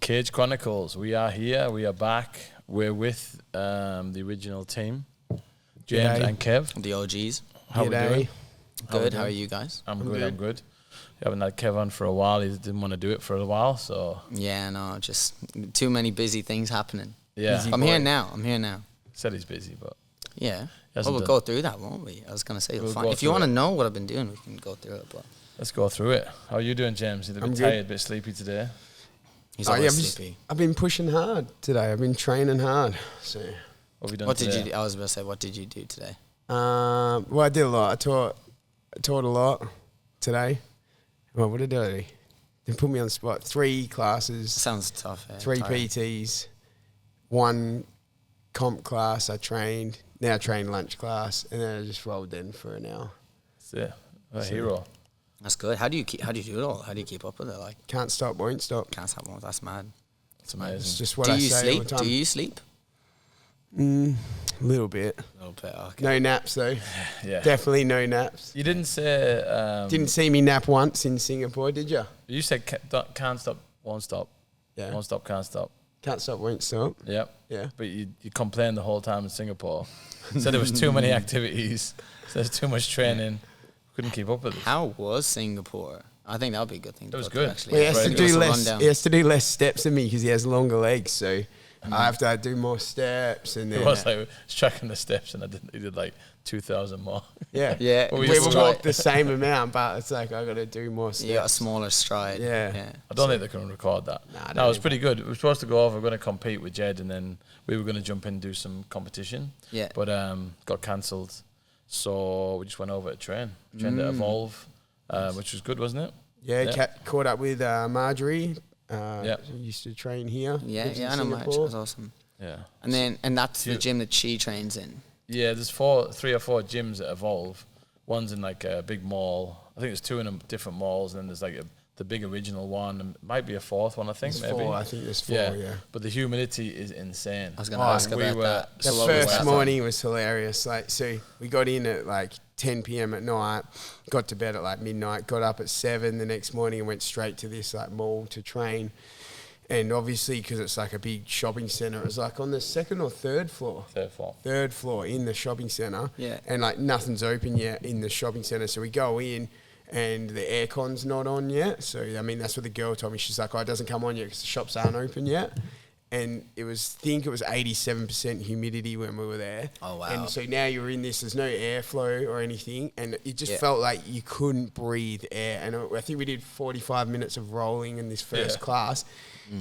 Cage Chronicles. We are here. We are back. We're with the original team, James G'day. and Kev. The OGs. How we G'day. doing? Good. How are you guys? I'm good. We haven't had Kev on for a while. He didn't want to do it for a while, so Yeah, no, just too many busy things happening. yeah. Busy I'm here now. Said he's busy, but Yeah. Hasn't Well, we'll done- go through that, won't we? I was going to say, We'll fine. go If you through want to it. know what I've been doing, we can go through it. But let's go through it. How are you doing, James? You're a I'm bit good. tired, a bit sleepy today. he's Oh, yeah, always sleepy. I've been pushing hard today. I've been training hard. So, What have you done What today? did you do? I was about to say, what did you do today? well, I did a lot. I taught a lot today. Well, what did I do? They put me on the spot. 3 classes, Sounds tough. 3 tiring. PTs, 1 comp class. I trained. Now I train lunch class, and then I just rolled in for an hour. That's it. A hero. That's good. How do you do it all? How do you keep up with it? Like, Can't stop, won't stop. can't stop one. That's mad. It's It's amazing. just what Do I you say sleep? all the time. Do you sleep? A little bit. A little bit. Okay. No naps though. Yeah. Definitely no naps. You didn't say. Didn't see me nap once in Singapore, did you? You said can't stop, won't stop. Yeah. Won't stop, can't stop. Can't stop, won't stop. Yep. Yeah. But you complained the whole time in Singapore. Said there was too many activities. Said there's too much training. Couldn't keep up with it. How was Singapore? I think that would be a good thing. It was go through, good. Actually. Well, he has Right. to Give us do a less. rundown. He has to do less steps than me because he has longer legs. So I have to do more steps, and It then was like I was tracking the steps, and he did like 2,000 more. yeah, Yeah, Well, We used would to walk try- the same amount, but it's like I got to do more You got a steps. smaller stride. Yeah. I don't think they can record that. Nah, I no, it was don't pretty good. We were supposed to go over. We're going to compete with Jed, and then we were going to jump in and do some competition. Yeah. But got cancelled, so we just went over to train at Evolve, which was good, wasn't it? Yeah, Yeah. caught up with Marjorie. Yeah. Who used to train here. Yeah, lives in I know Marge. Singapore. That's awesome. Yeah. And that's the Cute. gym that she trains in. Yeah, there's 3 or 4 gyms at Evolve. One's in like a big mall. I think there's 2 in different malls, and then there's like the big original one, and might be a 4th one. I think There's maybe. 4. I think there's 4. Yeah. But the humidity is insane. I was going to ask we about were- that. The So what was first that? morning was hilarious. Like, so we got in at like 10 p.m. at night, got to bed at like midnight, got up at 7 the next morning and went straight to this like mall to train. And obviously, because it's like a big shopping centre, it was like on the 2nd or 3rd floor. 3rd floor in the shopping centre. Yeah. And like nothing's open yet in the shopping centre. So we go in and the aircon's not on yet. So, I mean, that's what the girl told me. She's like, oh, it doesn't come on yet because the shops aren't open yet. And it was 87% humidity when we were there. Oh, wow. And so now you're in this, there's no airflow or anything. And it just Yeah. felt like you couldn't breathe air. And I think we did 45 minutes of rolling in this first Yeah. class.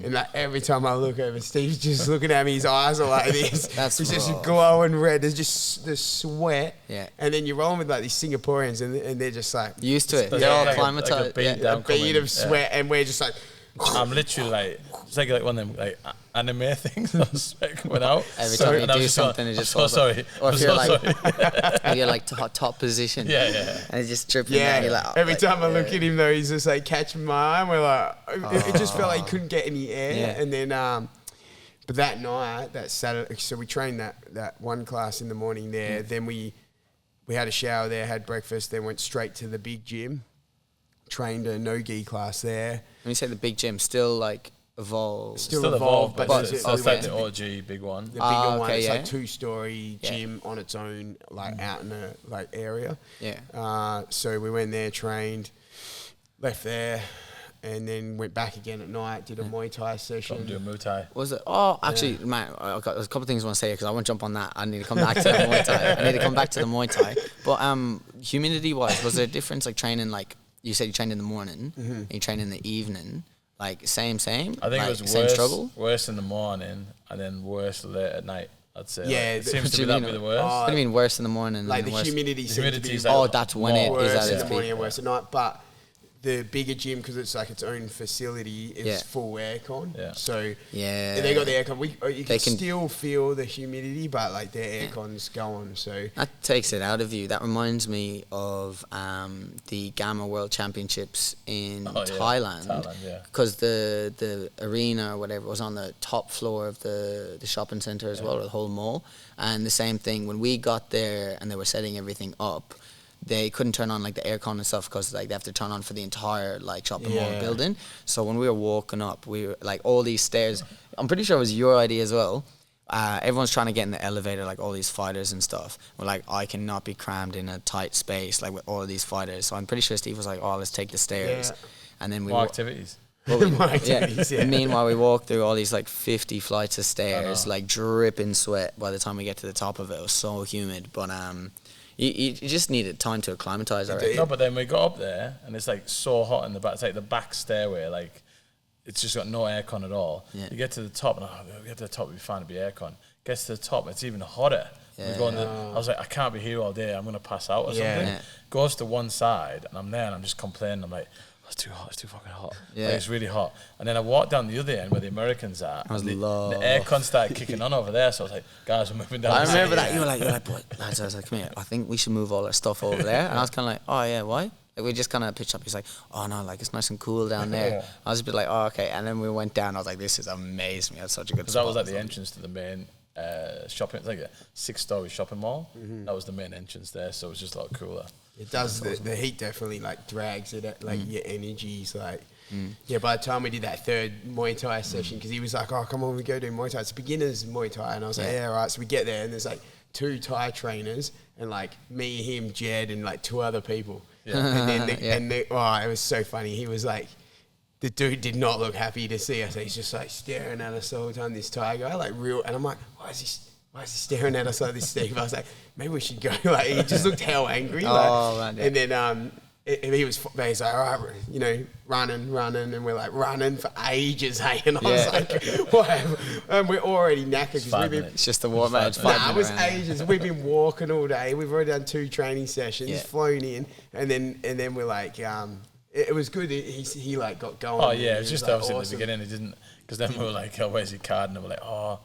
And like every time I look over, Steve's just looking at me. His eyes are like this. That's It's just rough. glowing red. There's just the sweat. Yeah. And then you're rolling with like these Singaporeans, and they're just like Used to it. It's They're all like a acclimatized. beat Yeah. down. a bead coming, of sweat, and we're just like. I'm literally like, it's like one of them like anime things. I was sweat coming out. Every time you and I was do just going, something, it just I'm so falls out. sorry. Or I'm if so you're like, sorry. and you're like top position. Yeah. And it's just dripping down. Yeah. You're like, oh, Every like, time I look at him though, he's just like catching my eye. And we're like, it just felt like he couldn't get any air. Yeah. And then, but that night, that Saturday, so we trained that one class in the morning there. Then we had a shower there, had breakfast, then went straight to the big gym, trained a no-gi class there. When you say the big gym, still like evolved. Still evolved, but it's it's like the the OG big one. bigger Ah, one. okay, It's yeah. like 2-story Yeah. gym on its own, like out in a like area. Yeah. So we went there, trained, left there, and then went back again at night. Did a Muay Thai Something session. doing Muay Thai. Was it? Oh, actually, man, I've got a couple of things I want to say because I won't jump on that. I need to come back to the Muay Thai. I need to come back to the Muay Thai. But humidity-wise, was there a difference like training like you said you trained in the morning and you trained in the evening? Like same? I think like, it was same struggle. worse in the morning and then worse late at night. I'd say. Yeah, It the- seems what to do be you that mean? be the worst. What do you mean worse in the morning? Like and the worse? humidity The seemed to humidity be is like Oh, that's when it more is worse at in its the morning peak. and worse at night. But the bigger gym, because it's like its own facility, is Yeah. full aircon. Yeah. So Yeah. they got the aircon. You They can can- still feel the humidity, but like their aircon's going. So That takes it out of you. That reminds me of the Gamma World Championships in Oh, yeah. Thailand. Thailand, yeah. Because the arena or whatever was on the top floor of the shopping centre as well, or the whole mall. And the same thing, when we got there and they were setting everything up, they couldn't turn on like the aircon and stuff because like they have to turn on for the entire like shopping mall building. So when we were walking up, we were like all these stairs. I'm pretty sure it was your idea as well. Everyone's trying to get in the elevator, like all these fighters and stuff. We're like, I cannot be crammed in a tight space like with all of these fighters. So I'm pretty sure Steve was like, oh, let's take the stairs. And then we More activities. Meanwhile, we walked through all these like 50 flights of stairs, like dripping sweat. By the time we get to the top of it was so humid. But you just needed time to acclimatize. Right? No, but then we got up there and it's like so hot in the back. It's like the back stairway, like it's just got no aircon at all. Yeah. You get to the top and we get to the top, we find it be aircon. Gets to the top, it's even hotter. Yeah. I was like, I can't be here all day. I'm gonna pass out or something. Yeah. Goes to one side and I'm there and I'm just complaining. I'm like, it's too hot, it's too fucking hot. Yeah. Like, it's really hot. And then I walked down the other end where the Americans are. I was and the low. aircon started kicking on over there. So I was like, guys, we're moving down. I the remember side. that. You were like, boy, lads, I was like, come here. I think we should move all our stuff over there. And I was kind of like, oh, yeah, why? Like, we just kind of pitched up. He's like, oh, no, like, it's nice and cool down there. Yeah. I was a bit like, oh, okay. And then we went down. I was like, this is amazing. We had such a good Because spot. that was like the entrance to the main shopping, it's like a 6-story shopping mall. That was the main entrance there, so it was just a lot cooler. It does. The heat definitely like drags it. Like your energy's like. Yeah. By the time we did that third Muay Thai session, because he was like, "Oh, come on, we go do Muay Thai. It's beginners Muay Thai," and I was like, "Yeah, all right." So we get there, and there's like 2 Thai trainers, and like me, him, Jed, and like 2 other people. Yeah. And then it was so funny. He was like. The dude did not look happy to see us. He's just like staring at us all the time. This Thai guy, like real, and I'm like, why is he staring at us like this, Steve? I was like, maybe we should go. Like he just looked hell angry. Man, yeah. And then he's like, all right, you know, running, and we're like running for ages, hey. And I was like, whatever. And we're already knackered because we've been. It's just the warm out. Nah, it was ages. We've been walking all day. We've already done 2 training sessions, flown in, and then we're like. It was good. He like got going. Oh yeah, it was just like, obviously awesome. at the beginning. He didn't, because then we were like, "Oh, where's your card?" And we're like, "Oh,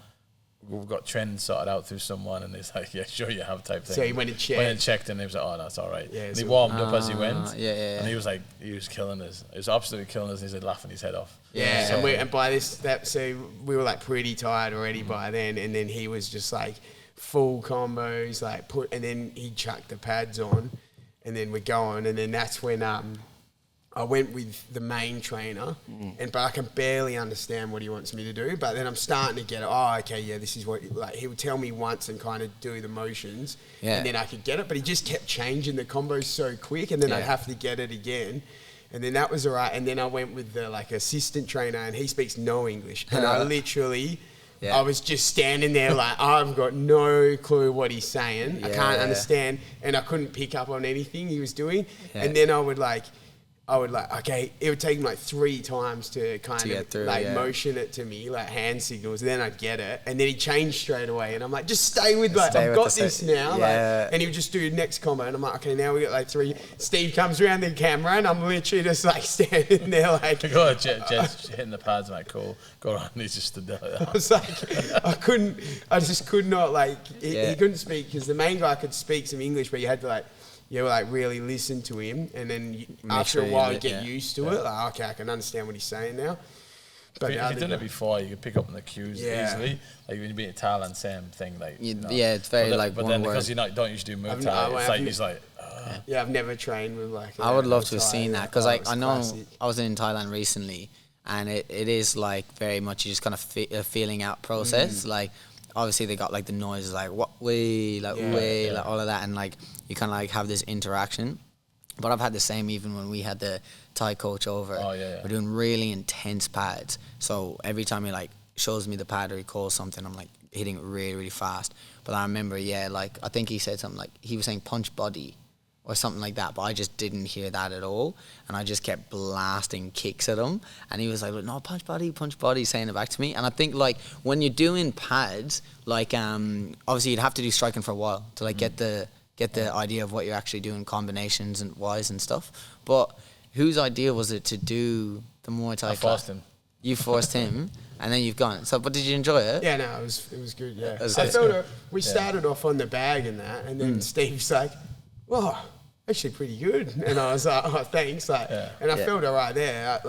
we've got trends sorted out through someone." And he's like, "Yeah, sure you have," type thing. So he went and checked. And he was like, "Oh, that's all right." Yeah, and he so- warmed up as he went. Yeah. And he was like, he was killing us. He was absolutely killing us. And he was laughing his head off. Yeah, So- and by so we were like pretty tired already by then, and then he was just like full combos, like and then he chucked the pads on, and then we're going, and then that's when I went with the main trainer, but I can barely understand what he wants me to do. But then I'm starting to get it. Oh, okay, yeah, this is what. Like he would tell me once and kind of do the motions, and then I could get it. But he just kept changing the combos so quick, and then I'd have to get it again. And then that was all right. And then I went with the like assistant trainer, and he speaks no English, and I literally. I was just standing there like, I've got no clue what he's saying. I can't understand, and I couldn't pick up on anything he was doing. And then I would like, okay, it would take him like 3 times to kind of through, motion it to me, like hand signals, and then I'd get it. And then he'd change straight away. And I'm like, just stay with, like, I've got this now. Yeah. Like, and he would just do the next combo. And I'm like, okay, now we got like 3. Steve comes around the camera, and I'm literally just like standing there like. Jed's hitting the pads, like, cool, go on. He's just stood there. I was like, I just could not, like, he couldn't speak, because the main guy could speak some English, but you had to like, like really listen to him, and then after a while you get used to it. Like, okay, I can understand what he's saying now. But if you've done it before, you could pick up on the cues easily. Like when you be in Thailand, same thing. Like it's very but then because you don't usually do Muay Thai, it's like he's like. Yeah, I've never trained with like. I would love to have seen that, because like I know classic. I was in Thailand recently, and it is like very much you just kind of a feeling out process. Like obviously they got like the noises like what way, like way, like all of that, and like you kind of like have this interaction. But I've had the same even when we had the Thai coach over. Oh, yeah. We're doing really intense pads. So every time he like shows me the pad or he calls something, I'm like hitting it really, really fast. But I remember, like I think he said something like, he was saying punch body or something like that, but I just didn't hear that at all. And I just kept blasting kicks at him. And he was like, no, punch body, saying it back to me. And I think like when you're doing pads, like obviously you'd have to do striking for a while to like get the idea of what you're actually doing, combinations and wise and stuff. But whose idea was it to do the Muay Thai I forced him. You forced him, and then you've gone. So, but did you enjoy it? Yeah, no, it was good. Yeah, was I good. felt we started off on the bag and that, and then Steve's like, "Well, actually pretty good," and I was like, "Oh, thanks." Like, and I felt all right there.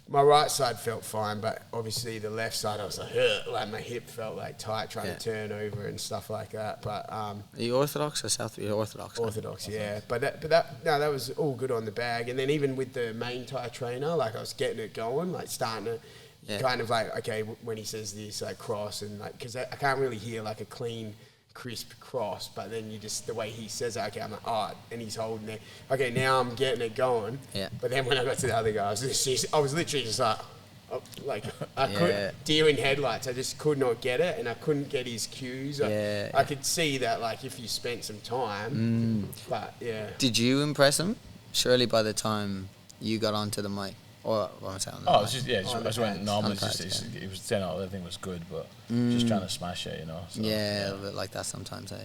my right side felt fine, but obviously the left side, I was like, ugh, like my hip felt like tight trying to turn over and stuff like that. But Are you Orthodox or South? You're Orthodox. Orthodox, yeah. But that was all good on the bag. And then even with the main Thai trainer, like I was getting it going, like starting to kind of like, okay, when he says this, like cross and like, because I can't really hear like a clean, crisp cross, but then you just, the way he says it, okay, I'm like, oh, and he's holding it. Okay, now I'm getting it going. Yeah. But then when I got to the other guy, I was literally just like, I could, deer in headlights. I just could not get it, and I couldn't get his cues. I could see that, like, if you spent some time, but yeah. Did you impress him? Surely by the time you got onto the mic. Or what am I saying? Oh, it's just I just went normal. On the pads, He was saying everything was good, but just trying to smash it, you know. So, yeah, a little bit like that sometimes, eh?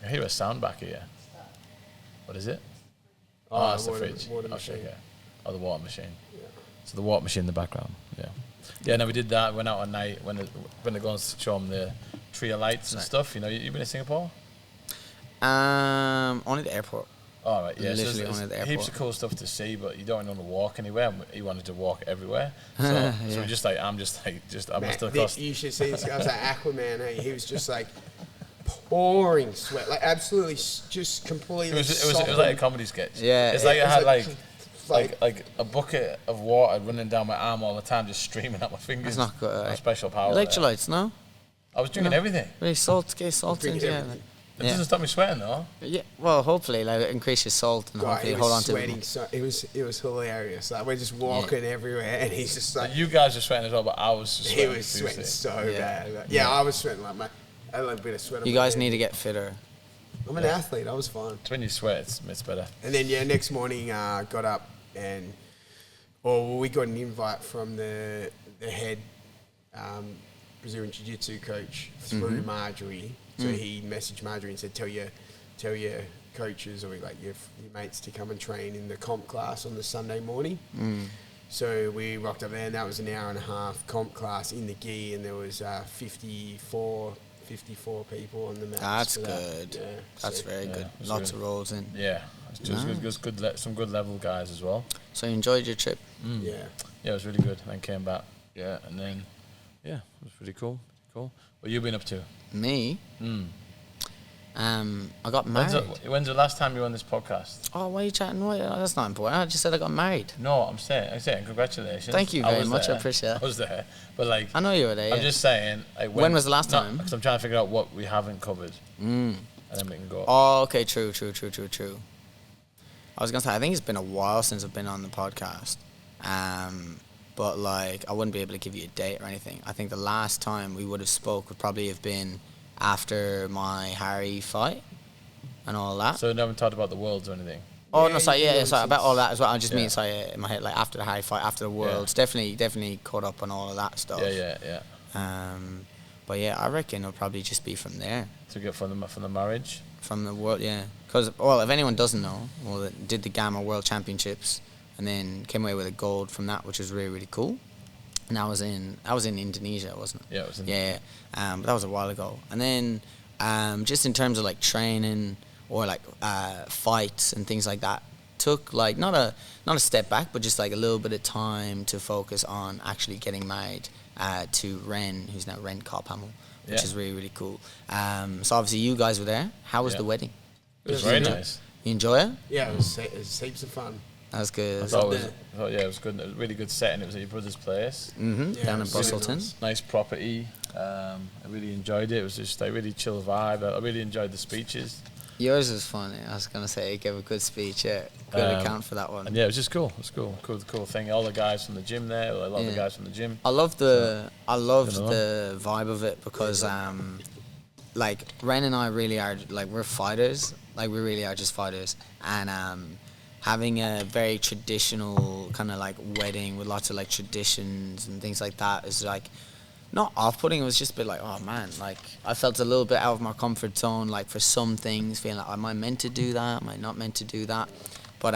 I hear a sound back here. What is it? Oh, it's the fridge. Water Oh, machine. okay. Oh, the water machine. Yeah. So the water machine in the background. Yeah. Yeah. No, we did that. Went out at night when they're going to show them the tree of lights and stuff. You know, you been to Singapore? Only the airport. All right, yeah. Literally So only the there's airport. heaps of cool stuff to see, but you don't want to walk anywhere. And he wanted to walk everywhere, so we just like I'm Man, still across. you should see this guy. I was like Aquaman. Hey, he was just like pouring sweat, like absolutely just completely. It was like a comedy sketch. Yeah, it's like it I had was like a bucket of water running down my arm all the time, just streaming out my fingers. That's not good. No special power. there. Electrolytes, no? I was drinking everything. Really salt, get salt in, Drinking yeah. everything. It doesn't stop me sweating though. Yeah, well, hopefully, like, increase your salt and God, hopefully he hold on was to sweating. it. So it was hilarious. Like we're just walking everywhere, and he's just like You guys are sweating as well, but I was just he sweating. was sweating profusely. so Yeah. bad. Like, yeah, I was sweating like I had a little bit of sweat. On You my guys head. need to get fitter. I'm an athlete. I was fine. It's when you sweat, it's better. And then next morning, got up and we got an invite from the head Brazilian Jiu-Jitsu coach through Marjorie. So he messaged Marjorie and said, tell your coaches or like your mates to come and train in the comp class on the Sunday morning. So we rocked up there, and that was an hour and a half comp class in the gi, and there was 54 people on the mat. That's good. Yeah, That's so- very good. it's Lots good. of rolls in. Yeah, it's just good, some good level guys as well. So you enjoyed your trip? Yeah. Yeah, it was really good. And then came back. Yeah, and then it was pretty cool. Cool. What you been up to? Me? I got When's married. when's the last time you were on this podcast? Oh, why are you chatting? Why? That's not important. I just said I got married. No, I'm saying congratulations. Thank you I very was much, I there. appreciate it. I was there, but like I know you were there. I'm Yeah. just saying. Like, When was the last time? Because I'm trying to figure out what we haven't covered, and then we can go. Oh, okay. True. I was gonna say I think it's been a while since I've been on the podcast, but like I wouldn't be able to give you a date or anything. I think the last time we would have spoke would probably have been after my Harry fight and all that. So we haven't talked about the worlds or anything. Oh Yeah, no, sorry, you yeah, know, sorry about all that as well. I just Yeah. mean sorry in my head like after the Harry fight, after the Worlds, definitely caught up on all of that stuff. Yeah. But yeah, I reckon it'll probably just be from there, To get from the marriage. from the world, yeah. Because if anyone doesn't know, it did the Gamma World Championships and then came away with a gold from that, which was really cool. And that was in Indonesia, wasn't it? Yeah, it was in. Yeah, but that was a while ago. And then just in terms of like training or like fights and things like that, took like not a step back, but just like a little bit of time to focus on actually getting married to Ren, who's now Ren Carpamel, which Yeah. is really cool. So obviously you guys were there. How was Yeah. the wedding? It was Yeah. very Yeah. nice. You enjoy it? Yeah, it was heaps of fun. That was good. I thought it was good. It was a really good setting. It was at your brother's place. Yeah, Down it in was really Busselton. nice. Nice property. I really enjoyed it. It was just a really chill vibe. I really enjoyed the speeches. Yours was funny. I was gonna say you gave a good speech. Yeah, good account for that one. And yeah, it was just cool. It was cool. Cool thing. All the guys from the gym there. A lot of the guys from the gym. I loved the know. the vibe of it because like Ren and I really are like we're fighters. Like we really are just fighters, and having a very traditional kind of like wedding with lots of like traditions and things like that is like not off-putting. It was just a bit like, oh man, like I felt a little bit out of my comfort zone. Like for some things, feeling like am I meant to do that? Am I not meant to do that? But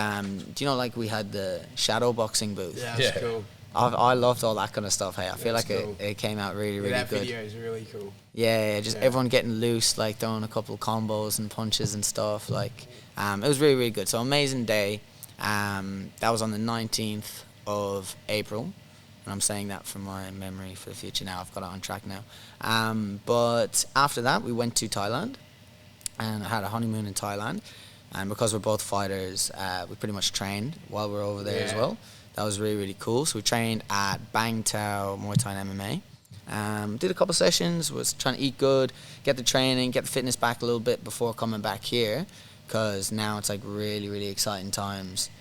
do you know like we had the shadow boxing booth? Yeah, it was Yeah. cool. I loved all that kind of stuff. Hey, I feel That's like cool. it came out really That good. video is really cool. Yeah, just Yeah. everyone getting loose, like throwing a couple combos and punches and stuff. Like, it was really good. So amazing day. That was on the 19th of April. And I'm saying that from my memory for the future now. I've got it on track now. But after that, we went to Thailand, and I had a honeymoon in Thailand. And because we're both fighters, we pretty much trained while we were over there as well. That was really, really cool. So we trained at Bang Tao Muay Thai and MMA. Did a couple sessions, was trying to eat good, get the training, get the fitness back a little bit before coming back here, because now it's like really, really exciting times.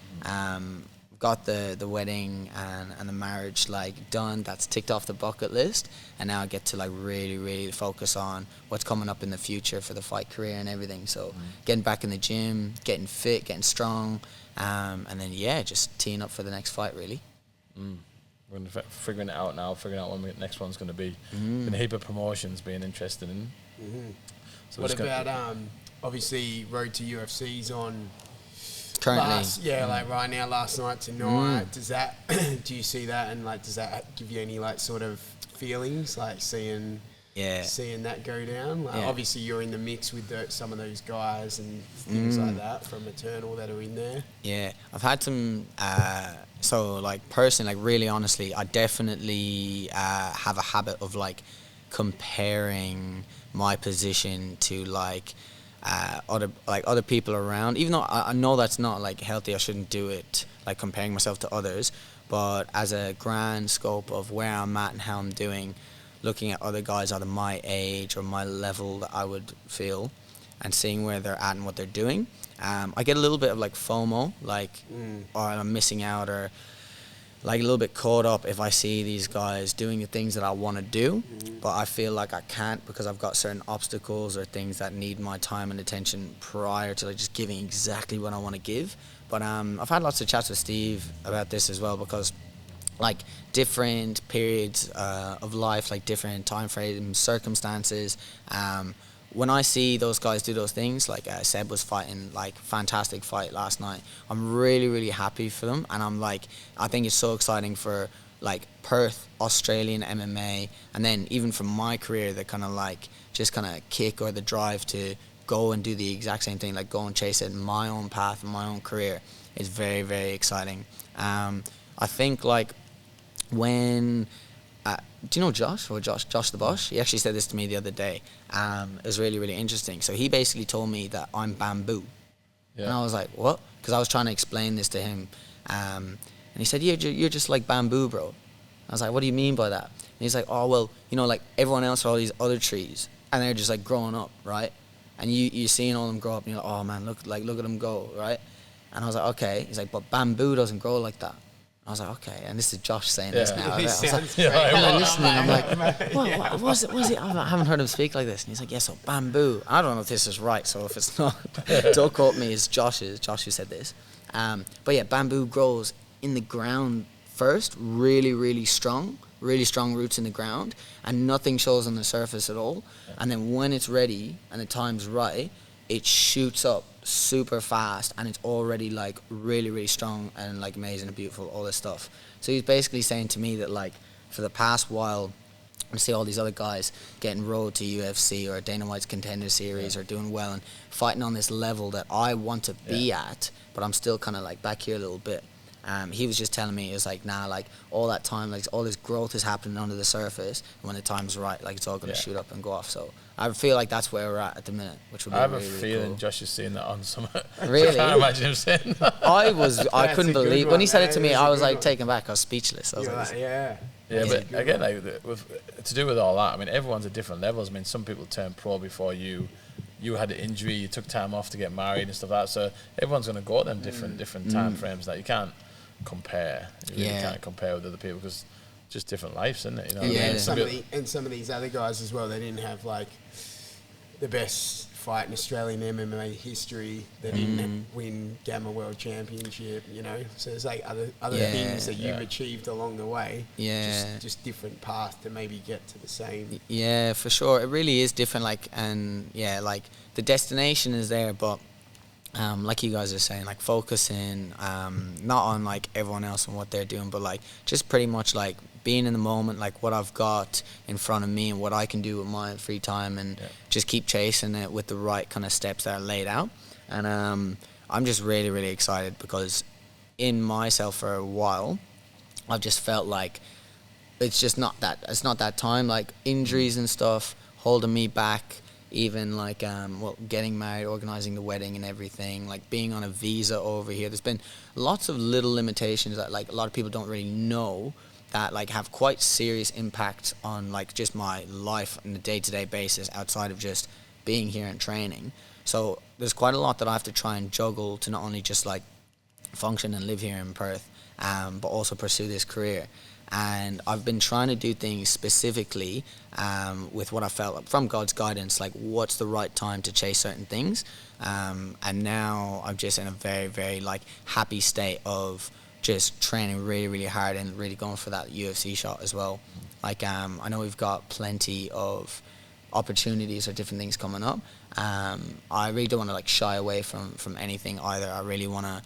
Got the wedding and the marriage like done. That's ticked off the bucket list, and now I get to like really, really focus on what's coming up in the future for the fight career and everything. So getting back in the gym, getting fit, getting strong, and then just teeing up for the next fight really. We're figuring it out now, figuring out when the next one's going to be. Been a heap of promotions being interested in. So what about obviously Road to UFC's on Currently, like right now, last night tonight. Does that do you see that, and like does that give you any like sort of feelings like seeing that go down? Like obviously you're in the mix with some of those guys and things like that from Eternal that are in there. Yeah, I've had some. So like personally, like really honestly, I definitely have a habit of like comparing my position to like other people around, even though I know that's not like healthy. I shouldn't do it, like comparing myself to others, but as a grand scope of where I'm at and how I'm doing, looking at other guys either my age or my level that I would feel, and seeing where they're at and what they're doing, I get a little bit of like FOMO, like or I'm missing out, or like a little bit caught up if I see these guys doing the things that I want to do, but I feel like I can't because I've got certain obstacles or things that need my time and attention prior to like just giving exactly what I want to give. But I've had lots of chats with Steve about this as well, because like different periods of life, like different time frames, circumstances, when I see those guys do those things, like Seb was fighting, like fantastic fight last night. I'm really, really happy for them, and I'm like, I think it's so exciting for like Perth, Australian MMA, and then even from my career, the kind of like just kind of kick or the drive to go and do the exact same thing, like go and chase it in my own path, in my own career, is very, very exciting. I think like when. Do you know Josh the Bosch? He actually said this to me the other day. It was really, really interesting. So he basically told me that I'm bamboo. And I was like, what? Because I was trying to explain this to him. And he said, you're just like bamboo, bro. I was like, what do you mean by that? And he's like, oh, well, you know, like everyone else are all these other trees, and they're just like growing up, right? And you're seeing all of them grow up, and you're like, oh man, look at them go, right? And I was like, okay. He's like, but bamboo doesn't grow like that. I was like, okay, and this is Josh saying this now. I was like, I'm listening. I'm like, what was it? I haven't heard him speak like this. And he's like, yeah, so bamboo. I don't know if this is right, so if it's not, don't quote me. It's Josh who said this. But yeah, bamboo grows in the ground first, really, really strong roots in the ground, and nothing shows on the surface at all. And then when it's ready and the time's right, it shoots up super fast, and it's already like really, really strong and like amazing and beautiful, all this stuff. So he's basically saying to me that like for the past while, I see all these other guys getting road to UFC or Dana White's Contender Series or doing well and fighting on this level that I want to be at, but I'm still kind of like back here a little bit. He was just telling me, it was like, nah, like all that time, like all this growth is happening under the surface, and when the time's right, like it's all going to shoot up and go off. So I feel like that's where we're at the minute, which would be I have really, a really feeling cool. Josh is seeing that on some. Really? I can't imagine him saying that. I couldn't believe when he said it to me. That's a I was good like one. taken back. I was speechless. I was like, Yeah, but again, like, to do with all that, I mean, everyone's at different levels. I mean, some people turn pro before you. You had an injury, you took time off to get married and stuff like that. So everyone's going to go at them different time frames that you can't compare. You really can't compare with other people because just different lives, isn't it? You know what I mean? and some of these other guys as well, they didn't have like the best fight in Australian MMA history. They didn't win Gamma World Championship, you know. So there's like other things that you've achieved along the way. Yeah. Just different path to maybe get to the same. Yeah, for sure. It really is different. Like, and yeah, like the destination is there, but like you guys are saying, like focusing not on like everyone else and what they're doing, but like just pretty much like being in the moment, like what I've got in front of me and what I can do with my free time, and just keep chasing it with the right kind of steps that are laid out. And I'm just really, really excited because in myself for a while, I've just felt like it's just not that. It's not that time. Like injuries and stuff holding me back. Even like getting married, organizing the wedding and everything. Like being on a visa over here. There's been lots of little limitations that like a lot of people don't really know that like have quite serious impact on like just my life on a day-to-day basis outside of just being here and training. So there's quite a lot that I have to try and juggle to not only just like function and live here in Perth, but also pursue this career. And I've been trying to do things specifically with what I felt from God's guidance, like what's the right time to chase certain things. And now I'm just in a very, very like happy state of just training really, really hard and really going for that UFC shot as well. Like I know we've got plenty of opportunities or different things coming up. I really don't want to like shy away from anything either. I really want to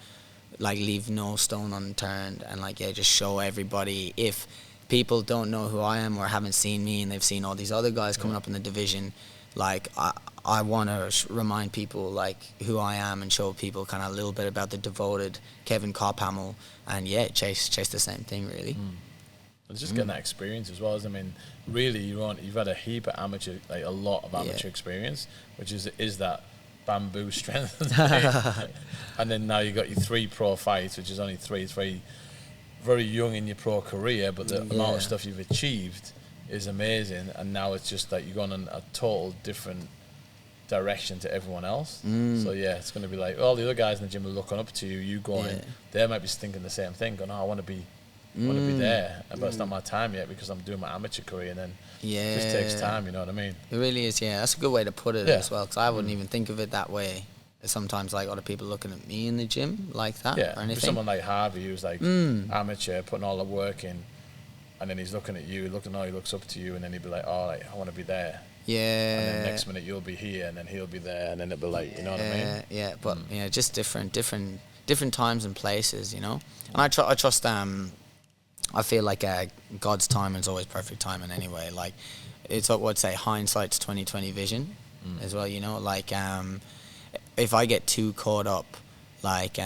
like leave no stone unturned and like just show everybody. If people don't know who I am or haven't seen me and they've seen all these other guys coming up in the division, like I want to remind people like who I am and show people kind of a little bit about the devoted Kevin Cophamel and chase the same thing really. It's just getting that experience as well. I mean, really, you've had a heap of amateur, like a lot of amateur experience, which is that bamboo strength. And then now you got your 3 pro fights, which is only 3. It's very, very young in your pro career, but the amount of stuff you've achieved is amazing. And now it's just like you're going in a total different direction to everyone else. So it's going to be like all the other guys in the gym are looking up to you. You going, they might be thinking the same thing, going, "Oh, I want to be there, but it's not my time yet because I'm doing my amateur career." And then it just takes time, you know what I mean? It really is. That's a good way to put it as well, because I wouldn't even think of it that way. Sometimes like other people looking at me in the gym like that or anything. Someone like Harvey who's like amateur, putting all the work in, and then he's looking at you, he looks up to you, and then he'd be like, "Oh, like, I want to be there." And then next minute you'll be here, and then he'll be there, and then it'll be like, you know what I mean? But just different times and places, you know. And I trust I feel like God's timing is always perfect timing anyway. Like it's what I'd say, hindsight's 20/20 vision as well, you know. Like if I get too caught up like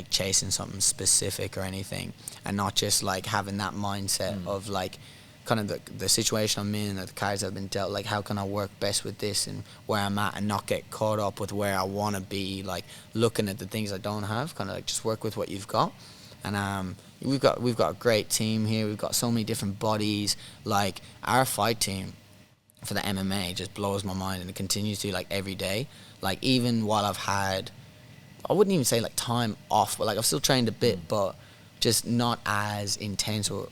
chasing something specific or anything, and not just like having that mindset of like kind of the situation I'm in or the cards I've been dealt, like how can I work best with this and where I'm at, and not get caught up with where I want to be, like looking at the things I don't have, kind of like just work with what you've got. And we've got a great team here. We've got so many different bodies. Like our fight team for the MMA just blows my mind, and it continues to like every day. Like even while I've had, I wouldn't even say like time off, but like I've still trained a bit, but just not as intense. Or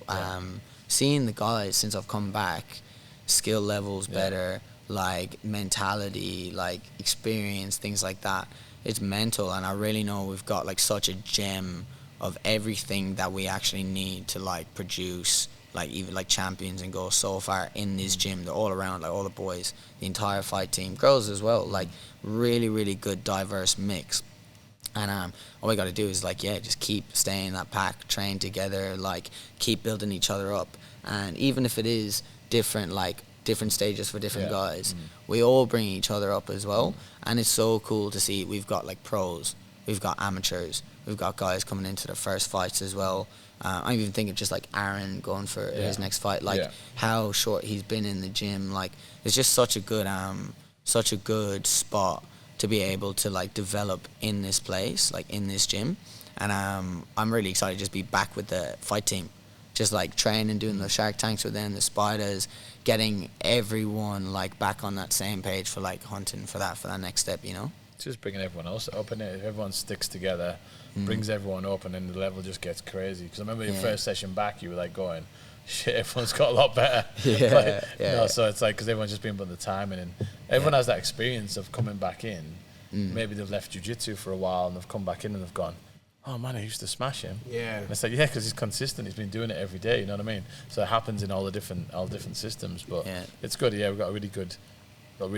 seeing the guys since I've come back, skill levels better, like mentality, like experience, things like that. It's mental, and I really know we've got like such a gem of everything that we actually need to like produce like even like champions and go so far in this gym. They're all around, like all the boys, the entire fight team, girls as well, like really, really good diverse mix. And all we got to do is like just keep staying in that pack, train together, like keep building each other up. And even if it is different, like different stages for different guys, we all bring each other up as well. And it's so cool to see. We've got like pros, we've got amateurs, we've got guys coming into their first fights as well. I'm even thinking just like Aaron going for his next fight, like how short he's been in the gym. Like it's just such a good spot to be able to like develop in this place, like in this gym. And I'm really excited to just be back with the fight team, just like training, doing the Shark Tanks with them, the Spiders, getting everyone like back on that same page for like hunting for that next step, you know. Just bringing everyone else up in it. If everyone sticks together, brings everyone up, and then the level just gets crazy. Because I remember your first session back, you were like going, shit, everyone's got a lot better. So it's like, because everyone's just been putting the time in, and everyone has that experience of coming back in. Maybe they've left jiu-jitsu for a while and they've come back in and they've gone, oh man, I used to smash him. And it's like, because he's consistent, he's been doing it every day, you know what I mean? So it happens in all the different systems, but it's good. We've got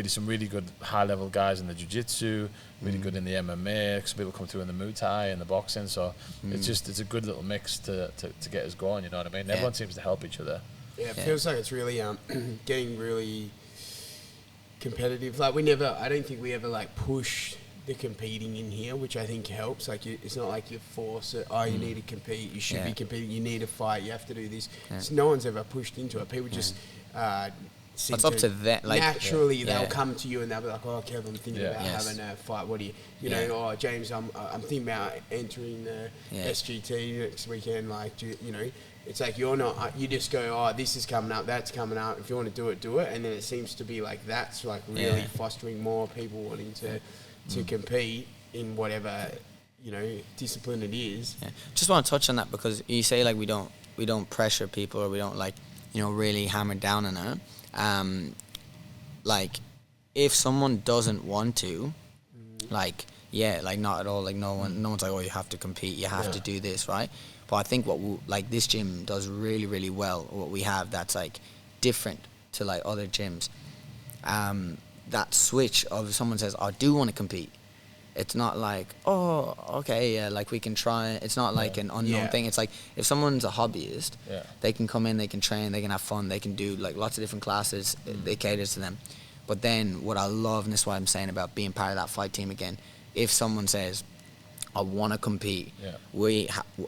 some really good high level guys in the jiu-jitsu, really good in the MMA, some people come through in the Muay Thai and the boxing, so it's a good little mix to get us going, you know what I mean? Everyone seems to help each other. It feels like it's really getting really competitive. Like I don't think we ever like push the competing in here, which I think helps. Like it's not like you force it. Oh, you need to compete. You should be competing. You need to fight. You have to do this. So no one's ever pushed into it. People just. It's up to them. Like, naturally, they'll come to you and they'll be like, "Oh, Kev, I'm thinking about having a fight. What do you know? Oh, James, I'm thinking about entering the SGT next weekend. Like, you know." It's like you're not. You just go, oh, this is coming up, that's coming up. If you want to do it, do it. And then it seems to be like that's like really fostering more people wanting to compete in whatever discipline it is. Yeah. Just want to touch on that because you say like we don't pressure people or we don't like really hammer down on it. Like if someone doesn't want to, like not at all. Like no one's like, oh, you have to compete, you have to do this, right? But I think what this gym does really, really well, what we have that's like different to like other gyms, that switch of if someone says, I do want to compete, it's not like, oh, okay, yeah, like we can try. It's not like an unknown thing. It's like if someone's a hobbyist, they can come in, they can train, they can have fun, they can do like lots of different classes, they cater to them. But then what I love, and this is what I'm saying about being part of that fight team again, if someone says, I want to compete.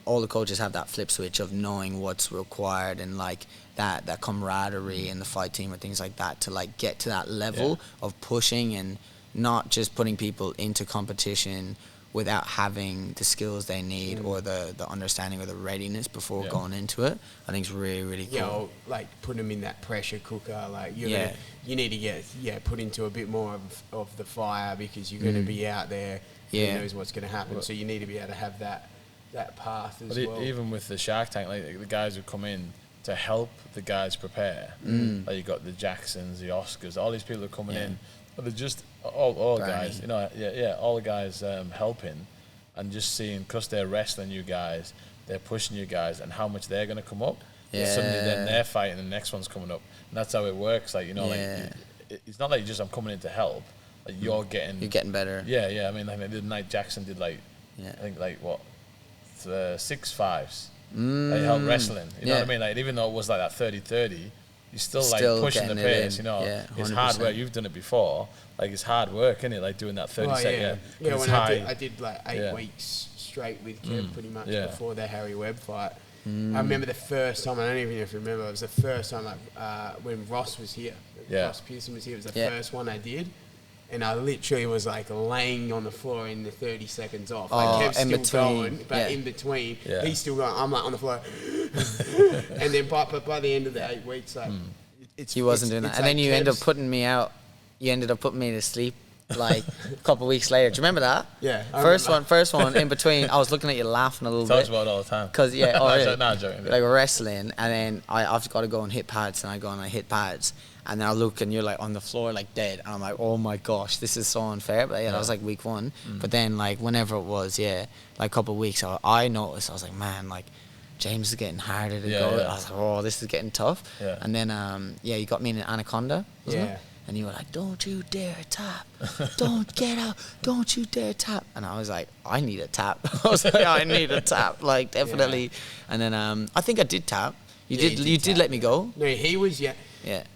All the coaches have that flip switch of knowing what's required and like that camaraderie in the fight team and things like that to like get to that level of pushing and not just putting people into competition without having the skills they need or the understanding or the readiness before going into it. I think it's really, really cool. Yeah, or like put them in that pressure cooker. Like you need to get put into a bit more of the fire because you're going to be out there. Who knows what's going to happen? So you need to be able to have that path as well. Even with the Shark Tank, like the guys who come in to help the guys prepare, like you got the Jacksons, the Oscars, all these people are coming in, but they're just all guys, all the guys helping, and just seeing because they're wrestling you guys, they're pushing you guys, and how much they're going to come up. Suddenly, then they're fighting, and the next one's coming up, and that's how it works. Like like it's not like just I'm coming in to help. Like you're getting better. Yeah. I mean, like the other night Jackson did I think 6 5s. Like help wrestling. You know what I mean? Like even though it was like that 30-30, you're still like pushing the pace. It's hard work. You've done it before. Like it's hard work, isn't it? Like doing that 30 second. Yeah, when I did like 8 weeks straight with Kev pretty much before the Harry Webb fight. I remember the first time. I don't even know if you remember. It was the first time when Ross was here. Ross Pearson was here. It was the first one I did. And I literally was like laying on the floor in the 30 seconds off. Like Kev's still going, but in between, he's still going. I'm like on the floor. And then by the end of the 8 weeks, like he wasn't doing that. And then you end up putting me out. You ended up putting me to sleep like a couple of weeks later. Do you remember that? Yeah. First one in between. I was looking at you laughing a little bit. Talks about it all the time. Cause really? No, joking. Like we're wrestling, and then I've got to go and hit pads, and I go and I hit pads. And then I look and you're like on the floor like dead. And I'm like, oh my gosh, this is so unfair. But that was like week 1. But then like whenever it was, like a couple of weeks, I noticed, I was like, man, like James is getting harder to go. I was like, oh, this is getting tough. And then, you got me in an Anaconda, wasn't it? And you were like, don't you dare tap. Don't get out. Don't you dare tap. And I was like, I need a tap. I was like, I need a tap. Like, definitely. And then I think I did tap. You did let me go. No, he was, Yeah.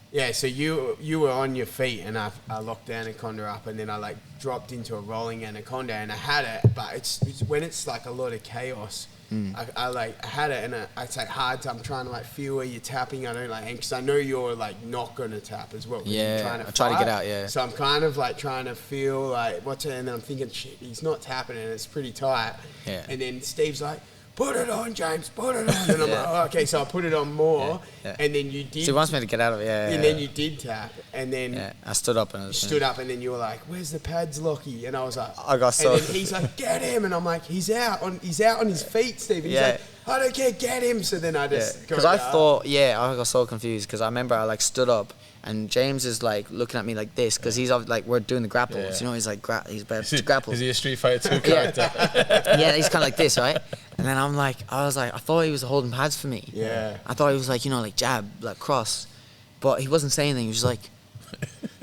Yeah, so you were on your feet and I locked the Anaconda up and then I like dropped into a rolling Anaconda and I had it, but it's when it's like a lot of chaos, I had it and it's like hard to, I'm trying to like feel where you're tapping. I don't like, because I know you're like not going to tap as well. Yeah, trying to I try to get out, So I'm kind of like trying to feel like what's it, and then I'm thinking, shit, he's not tapping and it's pretty tight. Yeah. And then Steve's like, put it on, James, put it on. And I'm like, oh, okay, so I put it on more. And then you did. So he wants me to get out of it, And then you did tap. And then I stood up and stood up, and then you were like, where's the pads, Lockie? And I was like, I got so. And then he's like, get him. And I'm like, he's out on his feet, Steve. And he's like, I don't care, get him. So then I just. Because I thought, I got so confused because I remember I like stood up. And James is like looking at me like this because he's like, we're doing the grapples. You know, he's like, he's about to grapple. Is he a Street Fighter 2 character? He's kind of like this, right? And then I thought he was holding pads for me. Yeah. I thought he was like, like jab, like cross. But he wasn't saying anything. He was just like.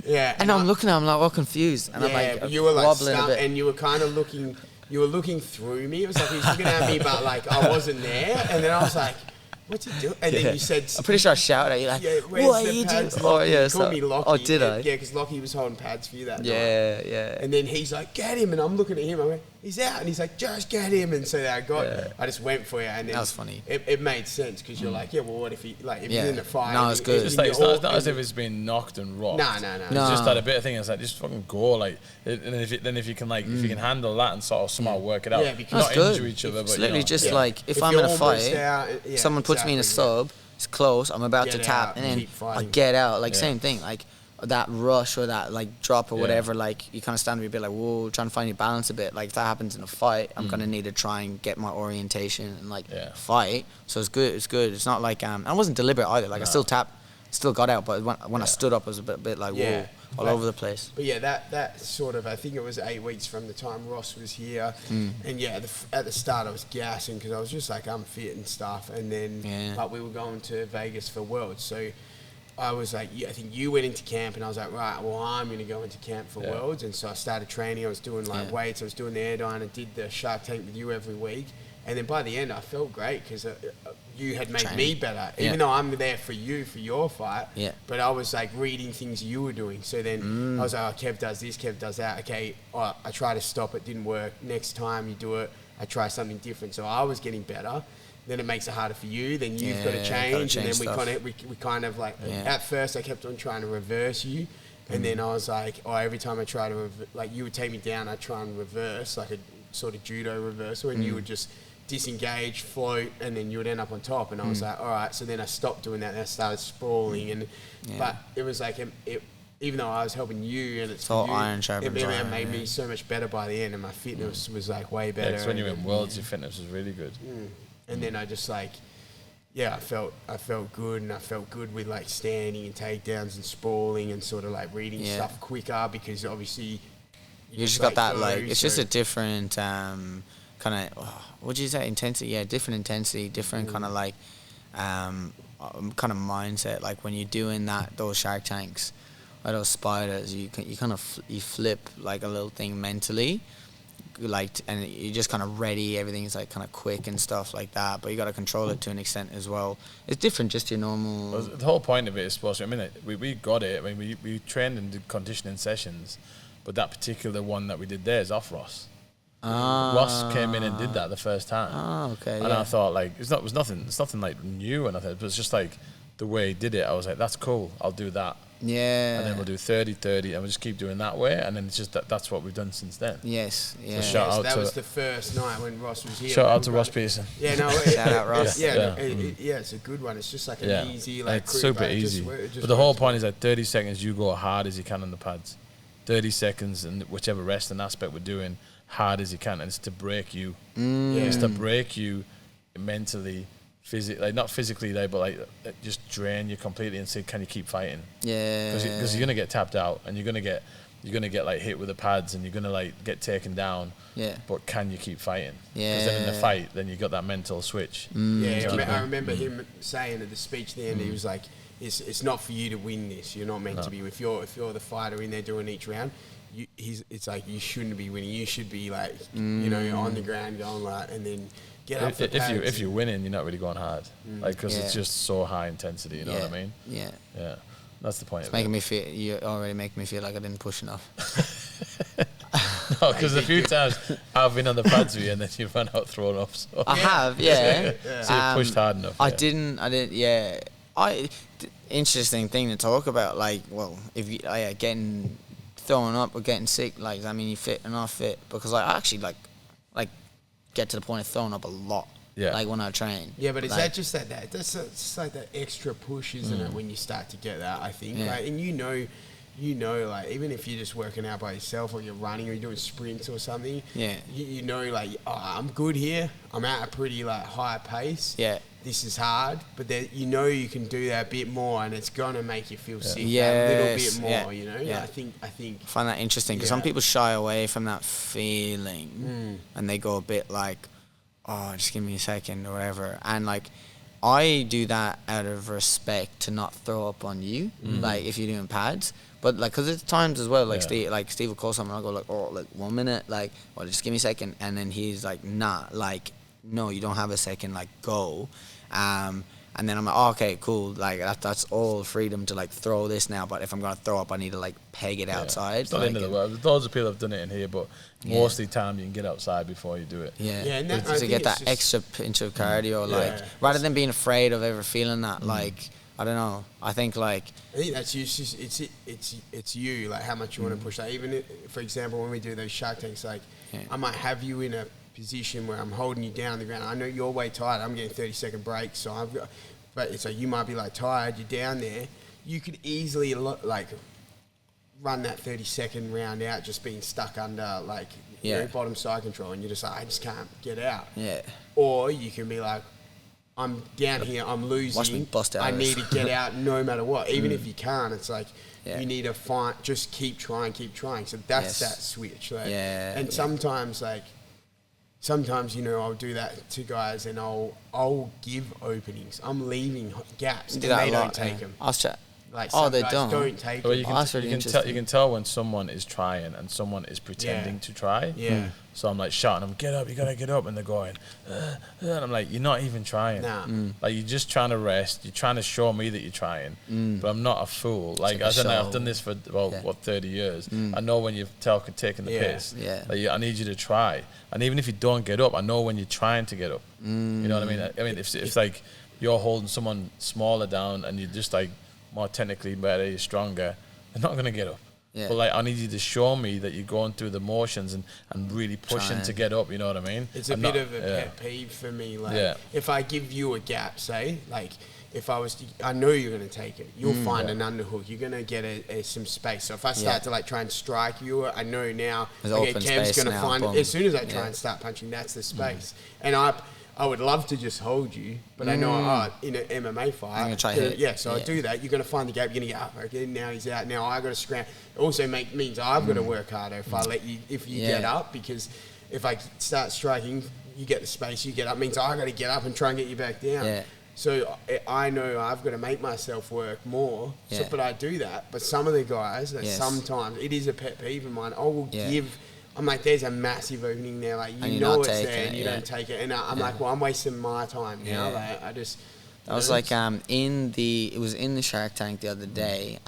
Yeah. And I'm looking at him like all confused. And I'm like, you were like wobbling a bit. And you were kind of looking through me. It was like he was looking at me, but like I wasn't there. And then I was like, what's he doing? And then you said, I'm pretty sure I shouted at you like, yeah, where's what the are you doing? pads, Oh Lockie? yeah, He called me Lockie. oh did I? Yeah, because Lockie was holding pads for you that night. Yeah. And then he's like, get him. And I'm looking at him. I went, he's out. And he's like, just get him. And so I just went for you. And then That was funny. It made sense because you're like, yeah, well, what if he, like, if he's in the fight? No, it's good. It's like, it's not as if it's been knocked and rocked. No. It's just that a bit of thing. It's like, just fucking go. Like, and if you can if you can handle that and sort of somehow work it out, Yeah, because not That's good. injure each other, It's but literally you know, just Yeah. like if I'm you're in a almost fight, out, someone puts me in a exactly, sub, it's close, I'm about to Get tap, out and and then keep I fighting. get out. Like Yeah. same thing, like that rush or that like drop or Yeah. whatever. Like you kind of stand there a bit like, whoa, trying to find your balance a bit. Like if that happens in a fight, I'm gonna need to try and get my orientation and like Yeah. fight. So it's good. It's good. It's not like I wasn't deliberate either. Like I still tapped, still got out, but when I stood up, I was a bit like Yeah. whoa, all over the place. But yeah, that sort of, I think it was 8 weeks from the time Ross was here. And yeah, at the start I was gassing because I was just like unfit and stuff. And then, but we were going to Vegas for Worlds. So I was like, I think you went into camp and I was like, right, well, I'm going to go into camp for Worlds. And so I started training. I was doing like weights. I was doing the air dyne and did the Shark Tank with you every week. And then by the end, I felt great because you had made me better, even though I'm there for you for your fight. Yeah. But I was like reading things you were doing. So then I was like, oh, Kev does this, Kev does that. Okay, I try to stop it, didn't work. Next time you do it, I try something different. So I was getting better. Then it makes it harder for you. Then you've got to change, and then we kind of like. At first, I kept on trying to reverse you, and then I was like, every time I try to like you would take me down, I'd try and reverse like a sort of judo reversal, and you would just disengage, float, and then you would end up on top. And I was like, all right. So then I stopped doing that and I started sprawling. And but it was like even though I was helping you and it's all for you, iron sharpens it iron, made me so much better by the end, and my fitness was like way better. because when you're in Worlds, your fitness was really good. And then I just like, I felt good, and I felt good with like standing and takedowns and sprawling and sort of like reading stuff quicker because obviously You just got that like it's just a different kind of what do you say intensity? Yeah, different intensity, different kind of like kind of mindset. Like when you're doing those Shark Tanks or those spiders, you kind of you flip like a little thing mentally. Like and you're just kind of ready, everything's like kind of quick and stuff like that, but you got to control it to an extent as well. It's different, just your normal. Well, the whole point of it is supposed to. I mean, we got it. I mean, we trained and did conditioning sessions, but that particular one that we did there is off Ross. Ross came in and did that the first time. Oh, okay. And I thought like it's nothing like new or nothing. But it's just like the way he did it. I was like, that's cool. I'll do that. Yeah. And then we'll do 30-30, and we'll just keep doing that way. And then it's just that's what we've done since then. Yes. Yeah. So shout out that to was the first night when Ross was here. shout out to Ross Pearson. Yeah, no. Shout out Ross. Yeah, it's a good one. It's just like an easy, like it's super easy. But the whole point is that 30 seconds you go hard as you can on the pads. 30 seconds and whichever resting aspect we're doing hard as you can, and it's to break you. It's to break you mentally, physically, like not physically, like, but like just drain you completely and say, can you keep fighting? Yeah. Because you're gonna get tapped out and you're gonna get like hit with the pads and you're gonna like get taken down. Yeah. But can you keep fighting? Yeah. Because then in the fight, then you got that mental switch. I remember him saying at the speech at the end, he was like, "It's not for you to win this. You're not meant to be. If you're the fighter in there doing each round, it's like you shouldn't be winning. You should be like, you know, on the ground going like, and then get up for pads. If you're winning, you're not really going hard, like because it's just so high intensity. You know what I mean? Yeah. Yeah. That's the point. It's making me feel. You already make me feel like I didn't push enough. No, because a few times I've been on the pads with you and then you've run out throwing up. So. I have, yeah. So you pushed hard enough. I didn't. Yeah. Interesting thing to talk about. Like, well, if you getting thrown up or getting sick, like, I mean, you fit or not fit? Because I actually like get to the point of throwing up a lot. Yeah. Like when I train. Yeah, but is like, that just that? That's just like that extra push, isn't it? When you start to get that, I think. Yeah. Like, and you know, like even if you're just working out by yourself or you're running or you're doing sprints or something. Yeah. You know, like I'm good here. I'm at a pretty like high pace. Yeah. This is hard, but then you know you can do that a bit more, and it's gonna make you feel sick Yes, that little bit more. yeah, You know. yeah. I think. I find that interesting because some people shy away from that feeling and they go a bit like, oh, just give me a second or whatever. And like, I do that out of respect to not throw up on you, like if you're doing pads. But like, cause it's times as well, like Steve will call someone, I'll go like, oh, like 1 minute, like, well, just give me a second. And then he's like, nah, like, no, you don't have a second, like, go. And then I'm like, oh, okay, cool. Like that's all freedom to like throw this now. But if I'm gonna throw up, I need to like peg it outside. It's not the end of the world. There's loads of people have done it in here, but most of the time you can get outside before you do it. Yeah, and to get that extra pinch of cardio, like rather than being afraid of ever feeling that, like I don't know. I think that's you. It's you. Like how much you want to push that. Even if, for example, when we do those Shark Tanks, like I might have you in a position where I'm holding you down on the ground. I know you're way tired. I'm getting 30-second breaks, so I've got. But it's like you might be like tired. You're down there. You could easily like run that 30-second round out, just being stuck under like bottom side control, and you're just like, I just can't get out. Yeah. Or you can be like, I'm down here. I'm losing. Watch me bust out. I need to get out no matter what. Even if you can't, it's like you need to find. Just keep trying. So that's that switch. Like, and sometimes Sometimes, I'll do that to guys and I'll give openings. I'm leaving gaps and they don't take them. Like they guys don't take well, them. You can tell when someone is trying and someone is pretending to try. Yeah. So I'm like shouting them, get up, you gotta get up, and they're going, and I'm like, you're not even trying. Nah. Like you're just trying to rest. You're trying to show me that you're trying. But I'm not a fool. Like I've done this for 30 years. I know when you've taken the piss. Yeah. Like, I need you to try. And even if you don't get up, I know when you're trying to get up. You know what I mean? I mean, if like you're holding someone smaller down and you're just like more technically better, you're stronger, they're not gonna get up. Yeah. But like I need you to show me that you're going through the motions and really pushing to get up. You know what I mean? It's a bit of a pet peeve for me. Like if I give you a gap, say like if I was, I know you're going to take it. You'll find an underhook. You're going to get some space. So if I start to like try and strike you, I know now. Okay, Kev's going to find it. As soon as I try and start punching, that's the space. And I would love to just hold you, but I know in an MMA fight, I'm gonna try I do that. You're going to find the gap. You're going to get up. Okay, now he's out. Now I got to scram. It also means I've got to work harder if you get up, because if I start striking, you get the space. You get up means I got to get up and try and get you back down. Yeah. So I know I've got to make myself work more. Yeah. So, but I do that. But some of the guys, sometimes it is a pet peeve of mine. I will give. I'm like, there's a massive opening there. Like, you know it's there and you don't take it. And I'm like, well, I'm wasting my time now. Like, I just... That was like it was in the Shark Tank the other day.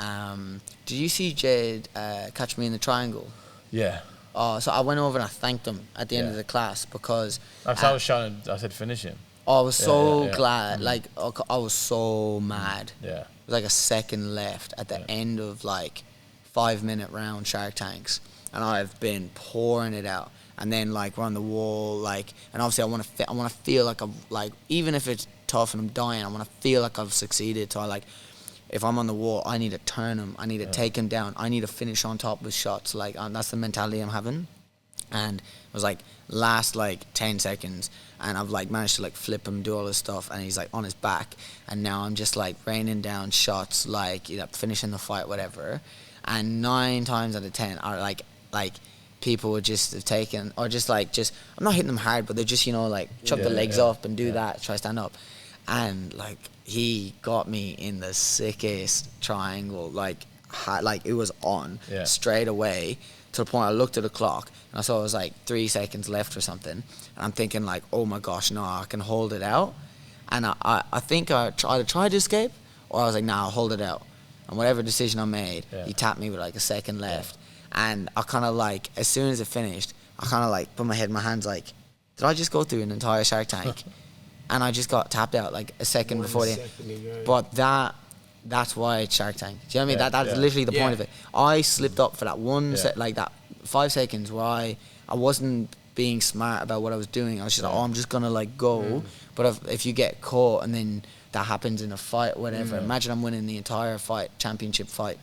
Did you see Jade catch me in the triangle? Yeah. So I went over and I thanked him at the end of the class because... I was shouting, I said, finish him. I was so glad. Like, I was so mad. Yeah. It was like a second left at the end of like 5-minute round Shark Tanks. And I've been pouring it out, and then like we're on the wall, like, and obviously I want to feel like even if it's tough and I'm dying, I want to feel like I've succeeded. So if I'm on the wall, I need to turn him, I need to take him down, I need to finish on top with shots. Like that's the mentality I'm having, and it was like last like 10 seconds, and I've like managed to like flip him, do all this stuff, and he's like on his back, and now I'm just like raining down shots, like finishing the fight, whatever, and 9 times out of 10 are like people would just have taken, or just I'm not hitting them hard, but they just chuck the legs up and do that, try to stand up, and like he got me in the sickest triangle, like it was on straight away, to the point I looked at the clock and I saw it was like 3 seconds left or something, and I'm thinking like, oh my gosh, no, I can hold it out, and I think I tried to escape, or I was like, nah, I'll hold it out, and whatever decision I made, he tapped me with like a second left. And I kind of like, as soon as it finished, I kind of like put my head in my hands like, did I just go through an entire Shark Tank? And I just got tapped out like a second before the end. But that's why it's Shark Tank. Do you know what I mean? That's literally the point of it. I slipped up for that like that 5 seconds where I wasn't being smart about what I was doing. I was just like, I'm just going to like go. But if you get caught and then that happens in a fight or whatever, imagine I'm winning the entire fight, championship fight,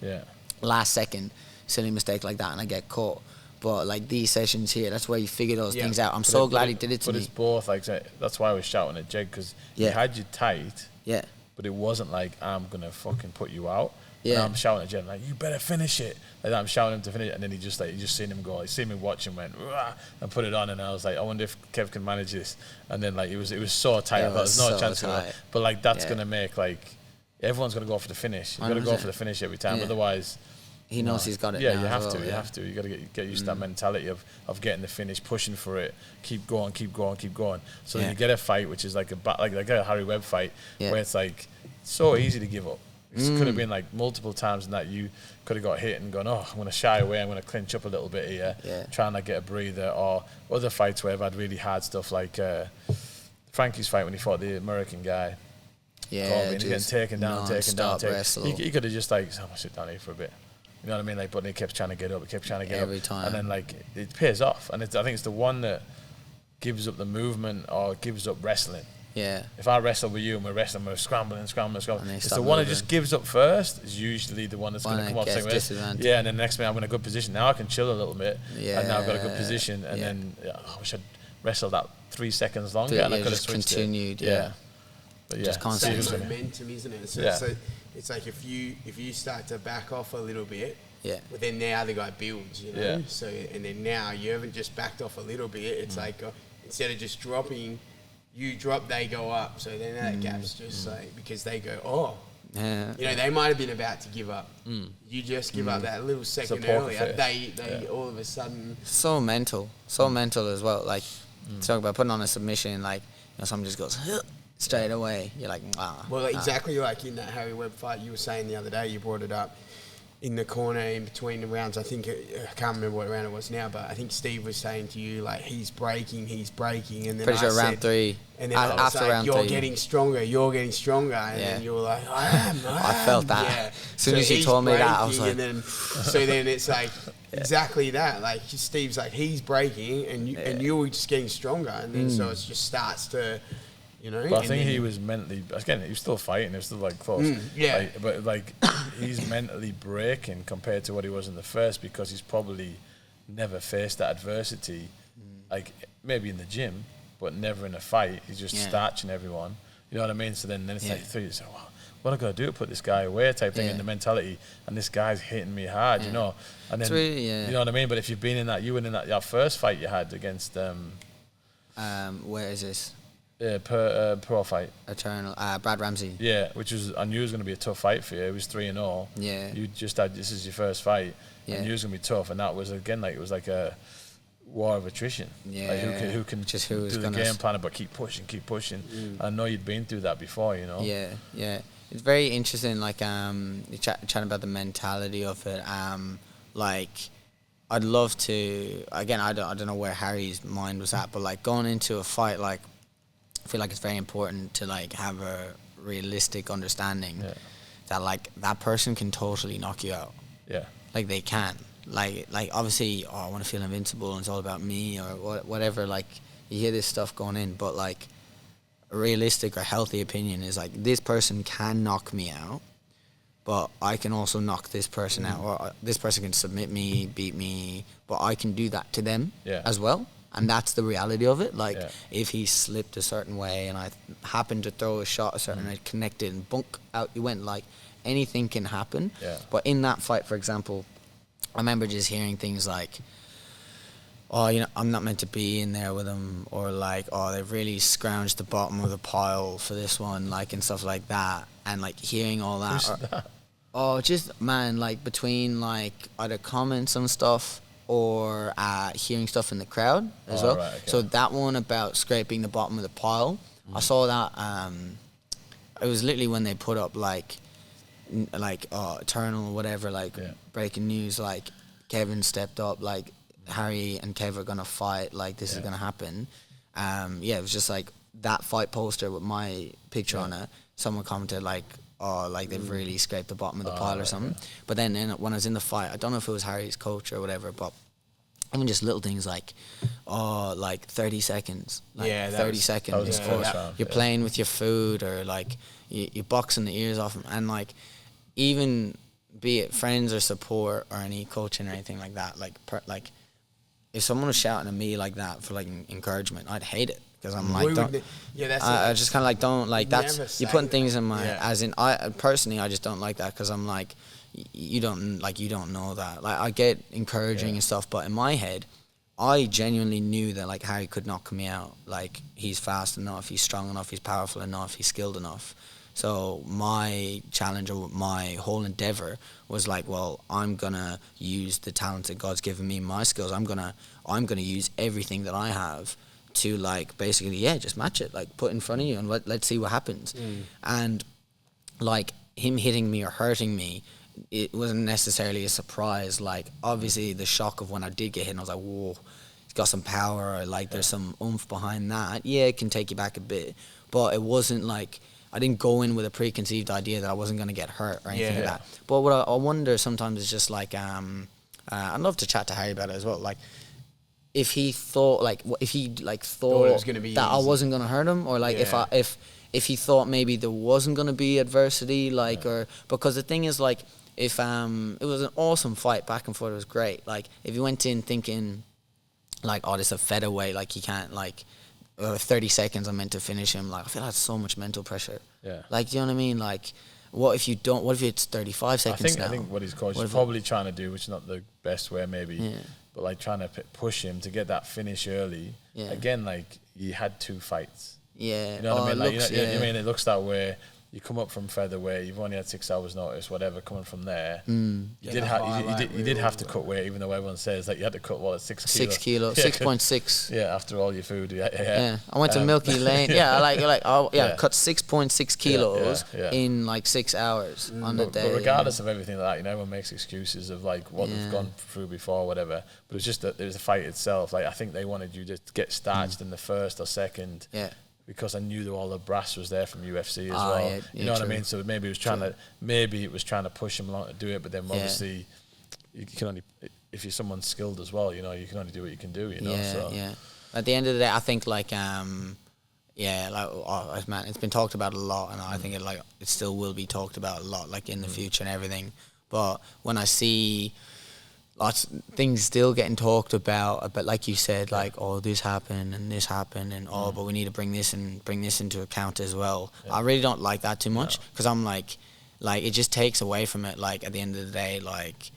last second. Silly mistake like that and I get caught. But like these sessions here, that's where you figure those things out. I'm so glad he did it to me. But it's both, like, that's why I was shouting at Jake, because he had you tight, but it wasn't like, I'm gonna fucking put you out. And I'm shouting at Jake like, you better finish it. Like I'm shouting him to finish it, and then you just seen him go, he seen me watch him, went and put it on, and I was like, I wonder if Kev can manage this. And then like it was so tight, there's no chance of it. But like that's gonna make like everyone's gonna go for the finish. You gotta go for the finish every time, otherwise He knows he's got it. Yeah, now you have as to. well, You yeah. have to. You got to get used to that mentality of getting the finish, pushing for it, keep going, keep going, keep going. So then Yeah. you get a fight, which is like a Harry Webb fight, Yeah. where it's like so easy to give up. It could have been like multiple times in that you could have got hit and gone, oh, I'm going to shy away, I'm going to clinch up a little bit here, Yeah. try and like get a breather. Or other fights where I've had really hard stuff, like Frankie's fight when he fought the American guy. Yeah, Corbin, he's just getting taken down. non-stop wrestle. He could have just like, I'm going to sit down here for a bit. You know what I mean? Like, but he kept trying to get up. He kept trying to get Every up. time. And then like it pays off. And I think it's the one that gives up the movement or gives up wrestling. Yeah. If I wrestle with you and we're wrestling, we're scrambling. And they It's stop the one that moving. just gives up first. Is usually the one that's going One to come that off gets second. disadvantaged. Yeah, and then the next minute I'm in a good position. Now I can chill a little bit. Yeah. And now I've got a good position. And Yeah. then I wish I'd wrestled that 3 seconds longer. Yeah, and I could have just switched continued, it. yeah. But yeah, Just constantly. Same seriously. momentum, isn't it? So, Yeah. so it's like if you start to back off a little bit, Yeah. well, then now the guy builds, you know. Yeah. So and then now you haven't just backed off a little bit. It's like instead of just dropping, you drop, they go up. So then that gap's just like because they go, oh, Yeah. you know, they might have been about to give up. You just give up that little second poker earlier. face. They all of a sudden. So mental as well. Like, talk about putting on a submission, like, you know, someone just goes straight away. You're like, ah. Well, exactly like in that Harry Webb fight you were saying the other day, you brought it up in the corner in between the rounds. I think, I can't remember what round it was now, but I think Steve was saying to you, like, he's breaking. And then Pretty sure I round said, 3. And then I was After like, round you're 3. getting stronger. And Yeah. then you were like, I am. I felt that. Yeah. As soon as you he's told me that, I was breaking, like- and then, so then it's like, exactly that. Like, Steve's like, he's breaking, and you're just getting stronger. And then so it just starts to, you know. But I and think then- he was mentally, again, he was still fighting, he was still like close. yeah. Like, but like, he's mentally breaking compared to what he was in the first because he's probably never faced that adversity, like maybe in the gym, but never in a fight. He's just starching everyone. You know what I mean? So then it's like, you say, wow, what am I going to do? Put this guy away type thing in the mentality. And this guy's hitting me hard, you know. And then, really, you know what I mean? But if you've been in that, you were in that first fight you had against Where is this? pro fight. Eternal. Brad Ramsey. Yeah, which was, I knew it was going to be a tough fight for you. It was 3-0. Yeah. You just had, this is your first fight. Yeah. And you was going to be tough. And that was, again, like, it was like a war of attrition. Yeah. Like who can Just who was do the gonna game plan, but keep pushing. I know you'd been through that before, you know. Yeah, yeah. It's very interesting, like, you're chatting about the mentality of it. Like, I'd love to, again, I don't know where Harry's mind was at, but, like, going into a fight, like, I feel like it's very important to, like, have a realistic understanding that, like, that person can totally knock you out. Yeah. Like, they can. Like obviously, I want to feel invincible and it's all about me or whatever. Like, you hear this stuff going in, but, like, a realistic or healthy opinion is, like, this person can knock me out, but I can also knock this person out, or this person can submit me, beat me, but I can do that to them as well. And that's the reality of it. Like, if he slipped a certain way and I happened to throw a shot a certain way, connected and bunk, out you went. Like, anything can happen. Yeah. But in that fight, for example, I remember just hearing things like, oh, you know, I'm not meant to be in there with them, or like, oh, they've really scrounged the bottom of the pile for this one, like, and stuff like that. And, like, hearing all that. Who's that? Oh, just, man, like, between, like, either comments and stuff or hearing stuff in the crowd as well. Right, okay. So that one about scraping the bottom of the pile, I saw that, it was literally when they put up, like, Eternal or whatever, like, breaking news, like, Kevin stepped up, like, Harry and Kev are going to fight, like, this is going to happen. It was just, like, that fight poster with my picture on it. Someone commented, like, oh, like, they've really scraped the bottom of the pile or something. But then when I was in the fight, I don't know if it was Harry's coach or whatever, but even just little things like, oh, like 30 seconds. Like, Yeah, that 30 was- seconds. that was the or first round, you're playing with your food, or, like, you're boxing the ears off them. And, like, even be it friends or support or any coaching or anything like that, like, if someone was shouting at me like that for, like, encouragement, I'd hate it. Because I'm like, I just kind of, like, don't, like, that's, you're putting things in my, as in, I personally, I just don't like that, because I'm like, you don't know that. Like, I get encouraging and stuff, but in my head, I genuinely knew that, like, Harry could knock me out. Like, he's fast enough, he's strong enough, he's powerful enough, he's skilled enough So my challenge or my whole endeavor was like, well, I'm gonna use the talent that God's given me, my skills. I'm gonna use everything that I have to like basically just match it, like put in front of you and let's see what happens. And like him hitting me or hurting me, it wasn't necessarily a surprise. Like obviously the shock of when I did get hit and I was like, whoa, he's got some power, or like there's some oomph behind that. Yeah, it can take you back a bit, but it wasn't like I didn't go in with a preconceived idea that I wasn't going to get hurt or anything like that. But what I wonder sometimes is just like I'd love to chat to Harry about it as well, like if he thought like if he like thought it was gonna be that I easy. wasn't going to hurt him, or like if he thought maybe there wasn't going to be adversity, like or because the thing is like if it was an awesome fight, back and forth, it was great. Like if you went in thinking like, oh, this is a featherweight, like he can't, like 30 seconds I'm meant to finish him, like I feel that's so much mental pressure. Like, do you know what I mean? Like what if it's 35 seconds now? I think what his coach is probably trying to do, which is not the best way maybe, but like trying to push him to get that finish early. Again, like he had 2 fights. You know what I mean? Like, I mean, it looks that way. You come up from featherweight, you've only had 6 hours notice, whatever, coming from there. You did have to cut weight, even though everyone says that you had to cut, at 6 kilos? 6 kilos, 6.6. Yeah, after all your food. I went to Milky Lane. Cut 6.6 kilos in like 6 hours on the day. But regardless of everything like that, everyone makes excuses of like what they've gone through before, whatever. But it's just that it was the fight itself. Like I think they wanted you to get starched in the first or second. Because I knew that all the brass was there from UFC as well. You know what I mean? So maybe it was trying to push him along to do it, but then obviously you can only, if you're someone skilled as well, you can only do what you can do. At the end of the day, I think like man, it's been talked about a lot, and I think it still will be talked about a lot, like in the future and everything. But when I see lots of things still getting talked about, but like you said, like, oh, this happened and but we need to bring this into account as well. I really don't like that too much, because I'm like it just takes away from it. Like at the end of the day, like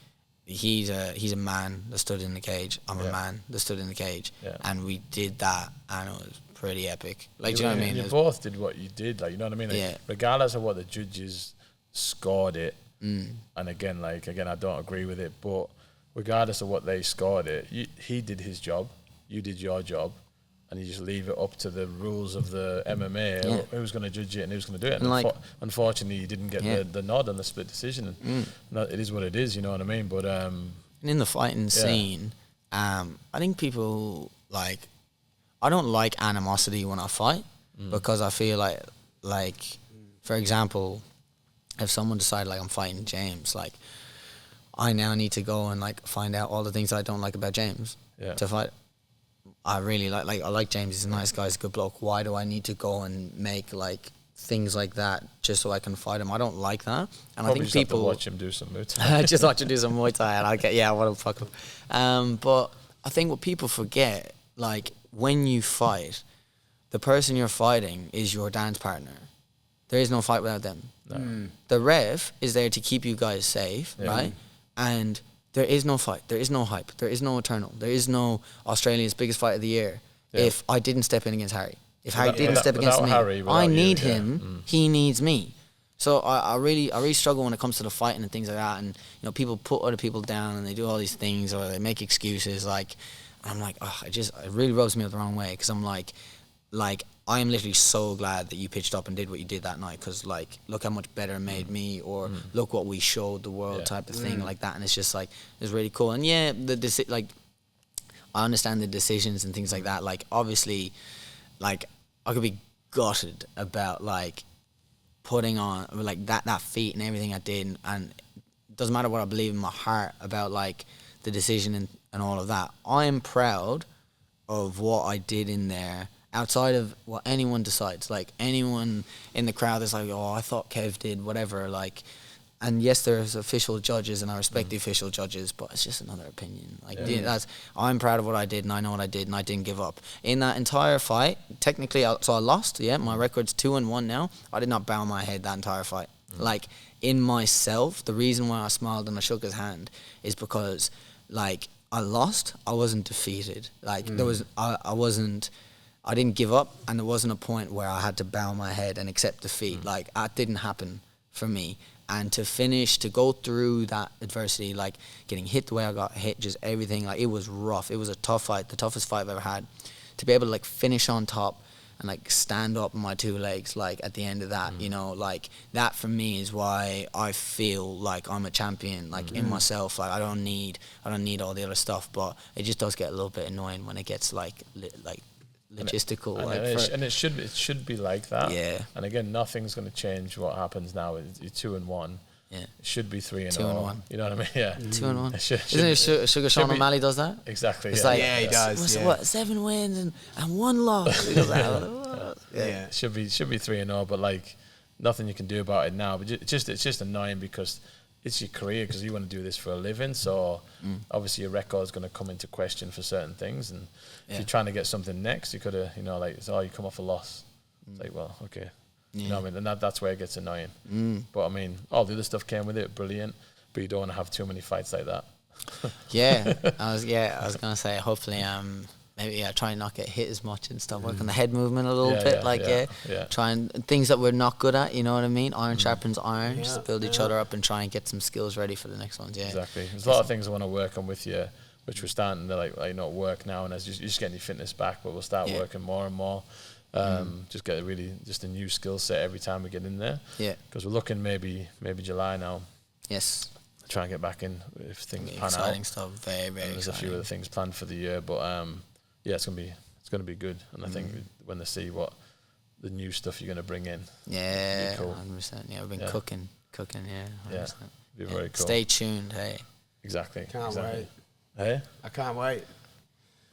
he's a man that stood in the cage. I'm a man that stood in the cage, and we did that, and it was pretty epic. Like, do you know what I mean? You both did what you did. Like, you know what I mean? Like, regardless of what the judges scored it, and again, I don't agree with it, but regardless of what they scored it, he did his job, you did your job, and you just leave it up to the rules of the MMA, who's going to judge it and who's going to do it. And unfortunately, you didn't get the nod on the split decision. And it is what it is, you know what I mean? But and in the fighting scene, I think people, like, I don't like animosity when I fight, because I feel like, for example, if someone decided, like, I'm fighting James, like, I now need to go and like find out all the things that I don't like about James to fight. I really I like James. He's a nice guy. He's a good bloke. Why do I need to go and make like things like that just so I can fight him? I don't like that. And I think people have to watch him do some Muay Thai. just watch him do some Muay Thai, and I want to fuck him. But I think what people forget, like when you fight, the person you're fighting is your dance partner. There is no fight without them. No. The ref is there to keep you guys safe, right? And there is no fight, there is no hype, there is no eternal, there is no Australia's biggest fight of the year if I didn't step in against Harry. If Harry didn't step against me, I need him, he needs me. So I really struggle when it comes to the fighting and things like that. And people put other people down and they do all these things, or they make excuses. Like, I'm like, it really rubs me up the wrong way, because I'm like I am literally so glad that you pitched up and did what you did that night, because like, look how much better it made me, or look what we showed the world, type of thing like that. And it's just like, it's really cool. And I understand the decisions and things like that. Like, obviously, like I could be gutted about like putting on like that feat and everything I did, and it doesn't matter what I believe in my heart about like the decision and all of that. I am proud of what I did in there, outside of what anyone decides. Like, anyone in the crowd is like, oh, I thought Kev did whatever, like, and yes, there's official judges, and I respect the official judges, but it's just another opinion. Like, I'm proud of what I did, and I know what I did, and I didn't give up. In that entire fight, technically, so I lost, my record's 2-1 now. I did not bow my head that entire fight. Like, in myself, the reason why I smiled and I shook his hand is because, like, I lost, I wasn't defeated. Like, I I didn't give up, and there wasn't a point where I had to bow my head and accept defeat. Like, that didn't happen for me. And to finish, to go through that adversity, like getting hit the way I got hit, just everything, like, it was rough. It was a tough fight, the toughest fight I've ever had. To be able to, like, finish on top and, like, stand up on my two legs, like, at the end of that, you know, like, that for me is why I feel like I'm a champion, like, in myself. Like, I don't need all the other stuff, but it just does get a little bit annoying when it gets, like logistical. And it should be like that. Yeah. And again, nothing's going to change what happens now. You're 2-1. Yeah. It should be 3-0. 2-1. You know what I mean? Yeah. 2-1. It should Isn't it Sugar Sean be- O'Malley does that? Exactly. It's yeah. like, Yeah, he does. What, 7 wins and 1 loss? He does that. Yeah. It should be 3-0, but like nothing you can do about it now. But it's just annoying because it's your career, because you want to do this for a living. So obviously your record is going to come into question for certain things, and if you're trying to get something next, you could have, you know, like, you come off a loss. It's like, well, okay. You know what I mean? And that's where it gets annoying. But I mean, all the other stuff came with it, brilliant. But you don't want to have too many fights like that. I was gonna say, hopefully, maybe try and not get hit as much and stuff. Work on the head movement a little bit, try and things that we're not good at. You know what I mean? Iron sharpens iron. Just build each other up and try and get some skills ready for the next ones. Yeah, Exactly. There's a lot of things I want to work on with you, which we're starting to like not work now, and as you're just getting your fitness back, but we'll start working more and more. Just get a new skill set every time we get in there. Yeah. Because we're looking maybe July now. Yes. Try and get back in if things pan Exciting out. stuff. Very, very. There's a few other things planned for the year, but it's gonna be good. And I think when they see what the new stuff you're gonna bring in, Yeah, cool. 100%. Yeah, we've been cooking. Yeah, 100%. be very cool. Stay tuned. Hey. Exactly. Can't wait. Hey. I can't wait.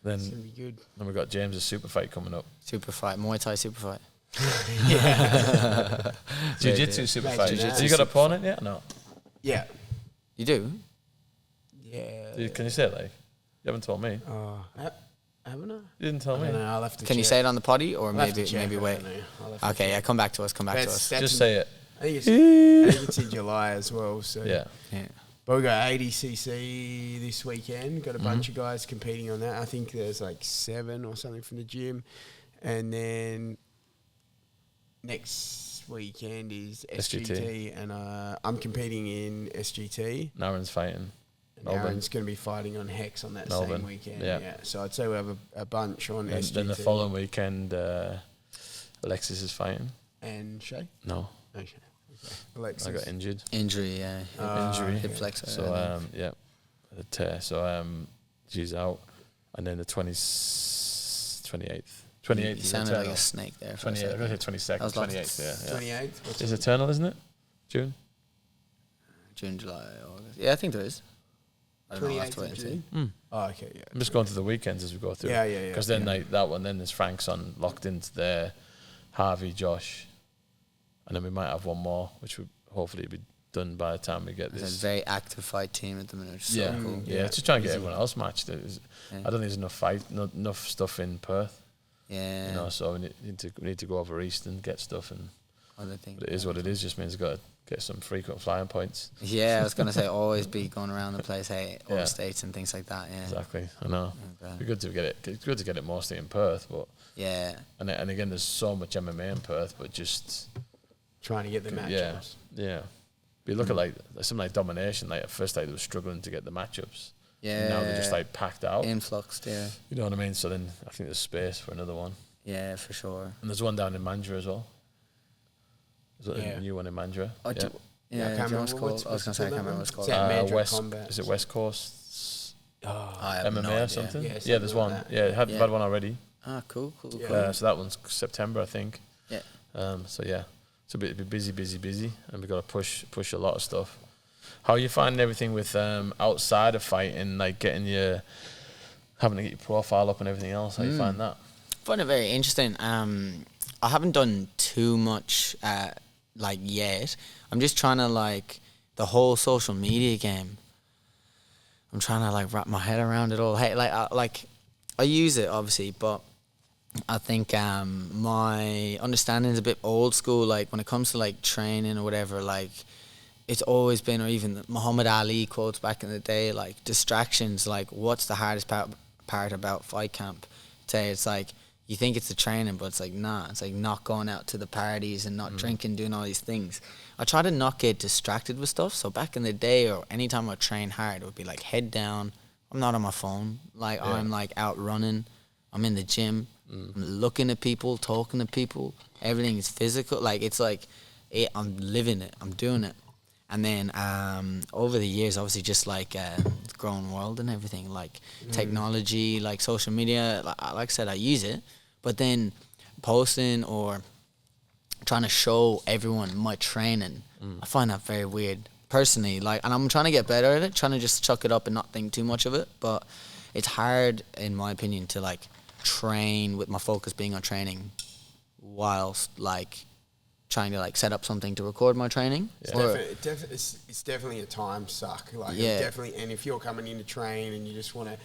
Then It's gonna be good. we've got James' super fight coming up. Super fight, Muay Thai super fight. Jiu-jitsu super Mate, fight. jiu-jitsu You got an super opponent yet? No. Yeah. You do? Yeah. Can you say it? Like, you haven't told me. Oh, haven't I? You didn't tell I me. don't know. I'll have to Can you check. say it on the potty, or I'll have to maybe check, I wait? don't know. I'll have to Okay, yeah, check. come back to us. That's Just say it. I think it's in July as well. So Yeah. Yeah. But we got 80cc this weekend. Got a bunch of guys competing on that. I think there's like 7 or something from the gym. And then next weekend is SGT. And I'm competing in SGT. Naren's fighting. And Melbourne. Aaron's going to be fighting on Hex on that Melbourne. same weekend. Yeah. So I'd say we have a bunch on And SGT. then the following weekend, Alexis is fighting. And Shay? No, Okay. Alexis. I got injured. Injury, yeah. Injury. Hip flexor. So a tear. So she's out, and then the 28th. 28th You is sounded like Eternal. a snake there. For a 28th. I'm second. going to say 22nd. That was lots. 28th. Yeah. 28th? What's It's it? Eternal, isn't it? June. June, July, August. Yeah, I think there is. I don't know. I'll have to 28th wait of and see. June? Oh, okay, yeah. I'm just going through the weekends as we go through. Yeah, yeah, yeah. Because then like that one, then there's Frank's on locked into there, Harvey, Josh, and then we might have one more, which would hopefully be done by the time we get It's this. a very active fight team at the minute. Which is Yeah, so cool. yeah. Just trying to get everyone else matched. I don't think there's enough stuff in Perth. Yeah. You know, so we need to go over east and get stuff, and Other things. but it is what it is. Just means we've got to get some frequent flying points. Yeah, I was gonna say always be going around the place, hey, all Yeah. the states and things like that. Yeah. Exactly, I know. Okay. It'd be good to get it. It's good to get it mostly in Perth, but Yeah. and again, there's so much MMA in Perth, but just Trying to get the matchups. yeah. But you look at like something like Domination. Like at first, like they were struggling to get the matchups. Yeah. And now they're just like packed out. Influxed. Yeah. You know what I mean? So then I think there's space for another one. Yeah, for sure. And there's one down in Mandurah as well. There's Yeah. a new one in Mandurah. Oh, yeah. Yeah, I can't do you know remember what's called? what's I was gonna say I called can't that remember what it's one? called. Is that Mandurah West Combat? is it West Coast I have MMA no or idea. something? Yeah, Yeah, something there's like one. that. Yeah, had Yeah. had one already. Ah, cool. Yeah. So that one's September, I think. Yeah. So yeah, it's a bit busy, and we've got to push a lot of stuff. How are you finding everything with outside of fighting, like having to get your profile up and everything else? How you find that? I find it very interesting. I haven't done too much like yet. I'm just trying to like the whole social media game. I'm trying to like wrap my head around it all. Hey, I use it obviously, but I think my understanding is a bit old school. Like when it comes to like training or whatever, like it's always been, or even the Muhammad Ali quotes back in the day, like distractions. Like what's the hardest part about fight camp? Say it's like you think it's the training, but it's like, nah, it's like not going out to the parties and not drinking, doing all these things. I try to not get distracted with stuff. So back in the day, or anytime I train hard, it would be like head down. I'm not on my phone. Like I'm like out running. I'm in the gym. I'm looking at people, talking to people. Everything is physical. Like it's like I'm living it. I'm doing it. And then over the years, obviously, just like the growing world and everything, like technology, like social media, like I said, I use it. But then posting or trying to show everyone my training, I find that very weird personally. Like, and I'm trying to get better at it, trying to just chuck it up and not think too much of it. But it's hard, in my opinion, to like train with my focus being on training whilst like trying to like set up something to record my training. It's definitely a time suck. Like definitely, and if you're coming in to train and you just want to,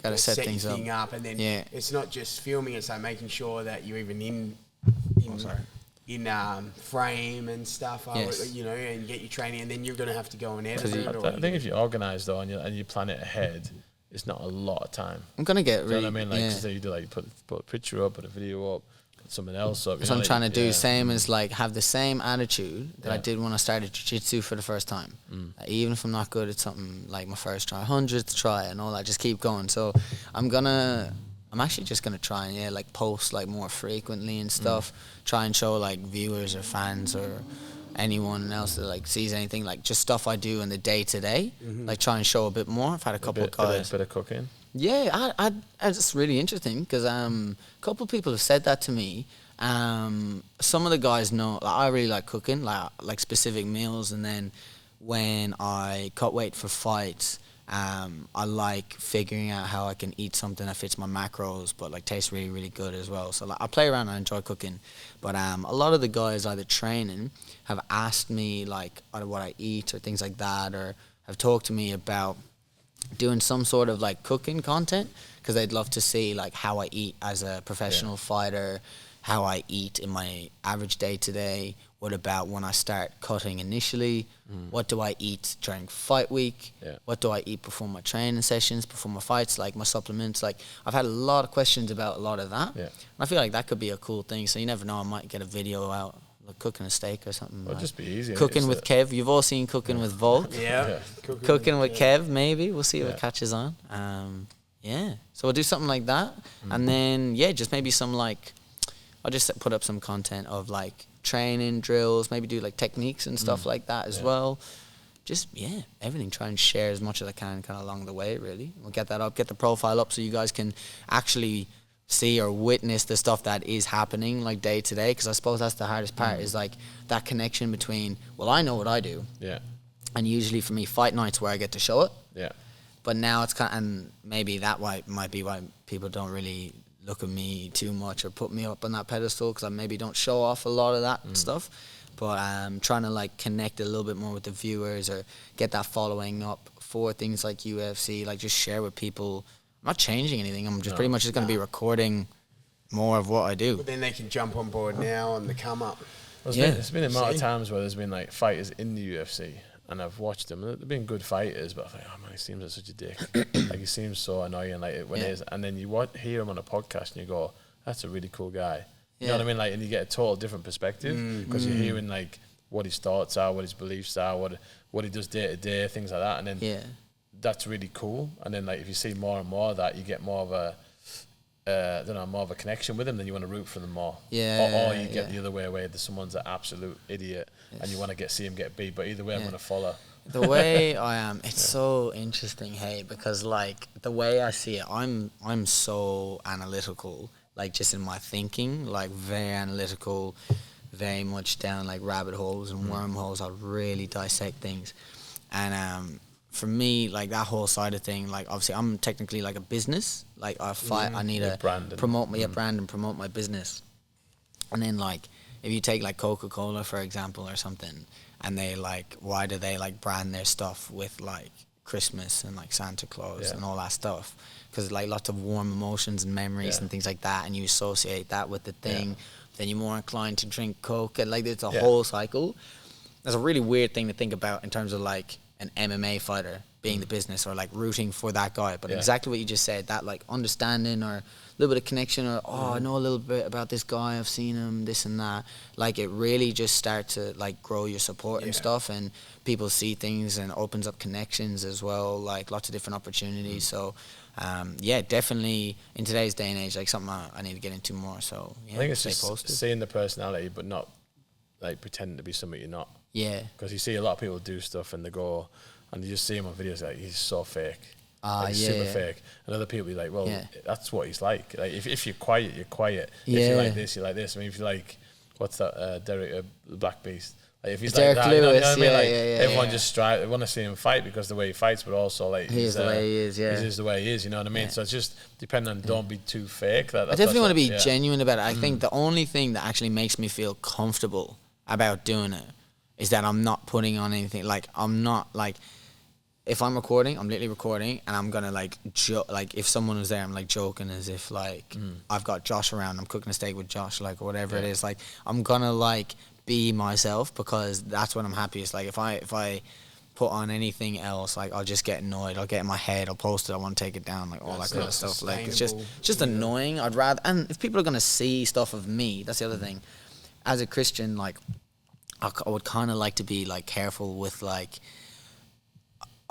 gotta set your things thing up, and then it's not just filming; it's like making sure that you're even in frame and stuff. You know, and get your training, and then you're gonna have to go and edit it. I think if you're organised though, and you plan it ahead, it's not a lot of time. I'm gonna get really. You know what I mean? Like, say you do like put a picture up, put a video up. Something else up. So I'm trying to do same as like have the same attitude that I did when I started jiu-jitsu for the first time. Even if I'm not good at something, like my first try, 100th try and all that, just keep going. So I'm actually just gonna try and like post like more frequently and stuff. Try and show like viewers or fans or anyone else that like sees anything, like just stuff I do in the day to day. Like try and show a bit more. I've had a couple of guys. Bit of cooking. Yeah, it's really interesting because a couple of people have said that to me. Some of the guys know like, I really like cooking, like specific meals, and then when I cut weight for fights, I like figuring out how I can eat something that fits my macros, but like tastes really, really good as well. So like, I play around and I enjoy cooking, but a lot of the guys either training have asked me like what I eat or things like that, or have talked to me about doing some sort of like cooking content because they'd love to see like how I eat as a professional fighter, how I eat in my average day to day. What about when I start cutting initially? What do I eat during fight week? What do I eat before my training sessions, before my fights, like my supplements? Like I've had a lot of questions about a lot of that. And I feel like that could be a cool thing. So you never know, I might get a video out like cooking a steak or something. It'll just be easy. Cooking with Kev. You've all seen Cooking with Volk. Cooking with Kev, maybe. We'll see what catches on. So we'll do something like that. And then, just maybe some like, I'll just put up some content of like training drills, maybe do like techniques and stuff like that as well. Just, everything. Try and share as much as I can kind of along the way, really. We'll get that up, get the profile up so you guys can actually see or witness the stuff that is happening like day to day, because I suppose that's the hardest part is like that connection between, well, I know what I do, and usually for me fight nights where I get to show it, but now it's kind of, and maybe that might be why people don't really look at me too much or put me up on that pedestal, because I maybe don't show off a lot of that stuff, but I'm trying to like connect a little bit more with the viewers or get that following up for things like UFC, like just share with people. I'm not changing anything. I'm just pretty much just going to be recording more of what I do. But then they can jump on board now on the come up. Well, there's been a amount of times where there's been like fighters in the UFC, and I've watched them. They've been good fighters, but I think, oh man, he seems like such a dick. Like he seems so annoying. Like when it is, and then you hear him on a podcast and you go, that's a really cool guy. You know what I mean? Like, and you get a total different perspective because you're hearing like what his thoughts are, what his beliefs are, what he does day to day, things like that, and then. That's really cool. And then like if you see more and more of that, you get more of a more of a connection with them, then you want to root for them more. Or you get the other way where there's someone's an absolute idiot and you want to see him get beat. But either way, I'm going to follow. The way I am, it's so interesting, because like the way I see it, I'm so analytical, like just in my thinking, like very analytical, very much down like rabbit holes and wormholes. I really dissect things. And for me, like that whole side of thing, like obviously I'm technically like a business, like I fight, I need to promote my brand and promote my business. And then like if you take like Coca-Cola for example or something, and they like, why do they like brand their stuff with like Christmas and like Santa Claus and all that stuff? Because like lots of warm emotions and memories and things like that, and you associate that with the thing, then you're more inclined to drink Coke, and like it's a whole cycle. That's a really weird thing to think about in terms of like an MMA fighter. being the business or like rooting for that guy. But exactly what you just said, that like understanding or a little bit of connection, or I know a little bit about this guy, I've seen him, this and that. Like it really just starts to like grow your support and stuff, and people see things and opens up connections as well, like lots of different opportunities. So definitely in today's day and age, like something I need to get into more. So I think it's just seeing the personality, but not like pretending to be something you're not. Yeah. Because you see a lot of people do stuff and they go, and you just see him on videos like he's so fake. Like super fake. And other people be like, well, that's what he's like. Like if you're quiet, you're quiet. If you're like this, you're like this. I mean, if you're like, what's that, Derek, Black Beast? Like if he's Derek like that, Lewis, you know what I mean? Like everyone just they want to see him fight because the way he fights, but also like he's the way he is. He's the way he is. You know what I mean? So it's just depending on don't be too fake. I definitely want to be genuine about it. I think the only thing that actually makes me feel comfortable about doing it is that I'm not putting on anything. Like I'm not like, if I'm recording, I'm literally recording, and I'm gonna like like if someone was there, I'm like joking as if like I've got Josh around, I'm cooking a steak with Josh, like or whatever it is. Like I'm gonna like be myself because that's when I'm happiest. Like if I put on anything else, like I'll just get annoyed. I'll get in my head. I'll post it. I want to take it down. Like all that kind of stuff. Like it's just annoying. I'd rather, and if people are gonna see stuff of me, that's the other thing. As a Christian, like I would kind of like to be like careful with like.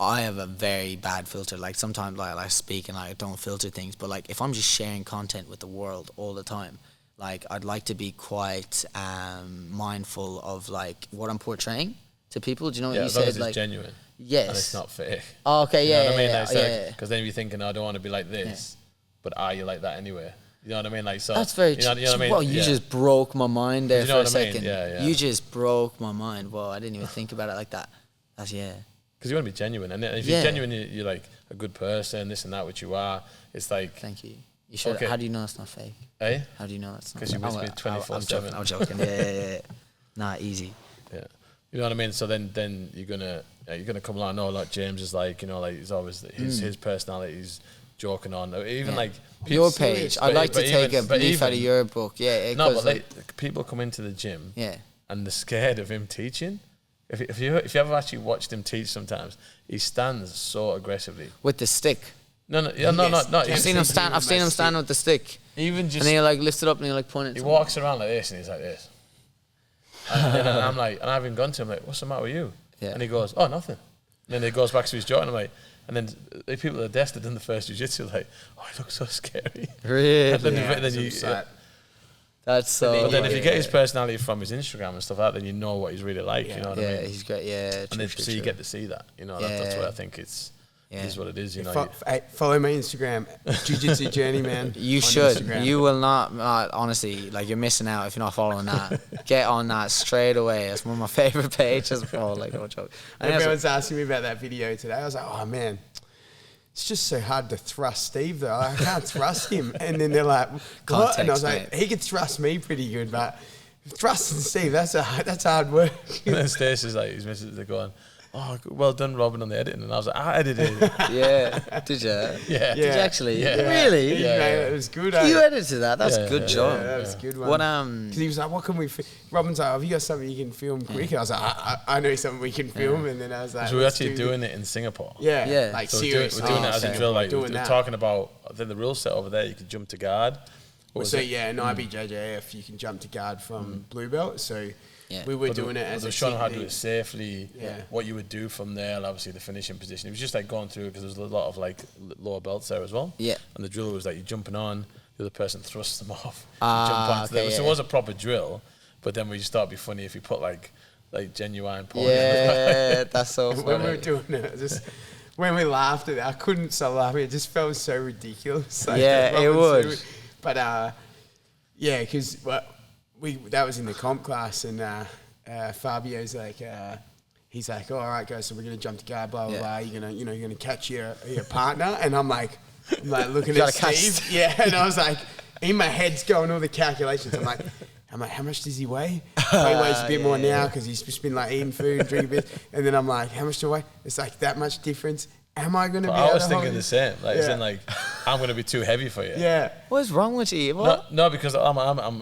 I have a very bad filter. Like sometimes like I speak and I don't filter things, but like if I'm just sharing content with the world all the time, like I'd like to be quite mindful of like what I'm portraying to people. Do you know what you said? Like genuine. Yes. And it's not fake. Oh, okay, you know what I mean? Yeah. Because then you're thinking, I don't want to be like this, but are you like that anyway? You know what I mean? Like so. That's very true. You know what I mean? Well, you just broke my mind there for a second. Yeah. You just broke my mind. Whoa, I didn't even think about it like that. That's Because you want to be genuine, and if you're genuine, you're like a good person, this and that, which you are. It's like thank you. You should. Okay. How do you know it's not fake? Eh? How do you know it's not? Because you must be 24/7. I'm joking. Yeah. Nah, easy. Yeah, you know what I mean. So then you're gonna come along. No, like James is like, you know, like he's always his personality. He's joking on. Even like your page. I'd like to take a leaf out of your book. Yeah. No, but like people come into the gym. Yeah. And they're scared of him teaching. If you ever actually watched him teach, sometimes he stands so aggressively with the stick. No. I've seen him stand. I've seen him stand with the stick. Even just and he like lifts it up and he like point it. He walks around like this and he's like this. And I'm like, and I've even gone to him like, what's the matter with you? Yeah. And he goes, oh, nothing. And then he goes back to his joint. And I'm like, and then the people at the desk that done the first jiu-jitsu like, oh, he looks so scary. Really? And then you. That's so. But then if you get his personality from his Instagram and stuff like that, then you know what he's really like. You know what I mean? Yeah, he's great. Yeah, and then you get to see that. You know, that's what I think it's. It is what it is. You know. Follow my Instagram, Jiu-Jitsu Journey Man. You should. Instagram. You will not. Honestly, like you're missing out if you're not following that. Get on that straight away. It's one of my favorite pages. Oh, like no joke. Everyone's asking me about that video today. I was like, oh man. It's just so hard to thrust Steve though. I can't thrust him. And then they're like, what? And I was like, he could thrust me pretty good, but thrusting Steve, that's hard work. And then Stacey's like, his missus, they're going, oh, well done, Robin, on the editing. And I was like, I edited it. Yeah. Did you? Yeah. Did you actually? Yeah. Really? Yeah. It was good. You edited that. That's a good job. Yeah, that was a good one. What, because he was like, what can we Robin's like, have you got something you can film quick? I was like, I know something we can film. And then I was like, so we're actually doing it in Singapore. Yeah. Like so seriously. We're doing it as a drill. Like we're talking about, I think the rule set over there, you could jump to guard. In IBJJF, you can jump to guard from blue belt. So we were doing it as a showing how to do it safely, what you would do from there, and obviously the finishing position. It was just like going through, because there was a lot of like lower belts there as well. Yeah. And the drill was like, you're jumping on, the other person thrusts them off, jump onto them. So it was a proper drill, but then we just thought it'd be funny if you put like genuine porn. Yeah, that's so funny. When we were doing it, when we laughed at it, I couldn't stop laughing. It just felt so ridiculous. Like, it would. But because that was in the comp class, and Fabio's like, he's like, oh, all right, guys, so we're gonna jump to guard, blah blah blah. You're gonna catch your partner, and I'm like looking at Steve, and I was like, in my head's going all the calculations. I'm like, how much does he weigh? He weighs a bit more now because he's just been like eating food and drinking a bit. And then I'm like, how much do I weigh? It's like that much difference. Am I going to be able to I was thinking the same. Like, it's in like, I'm going to be too heavy for you. Yeah. What's wrong with you? What? No, because I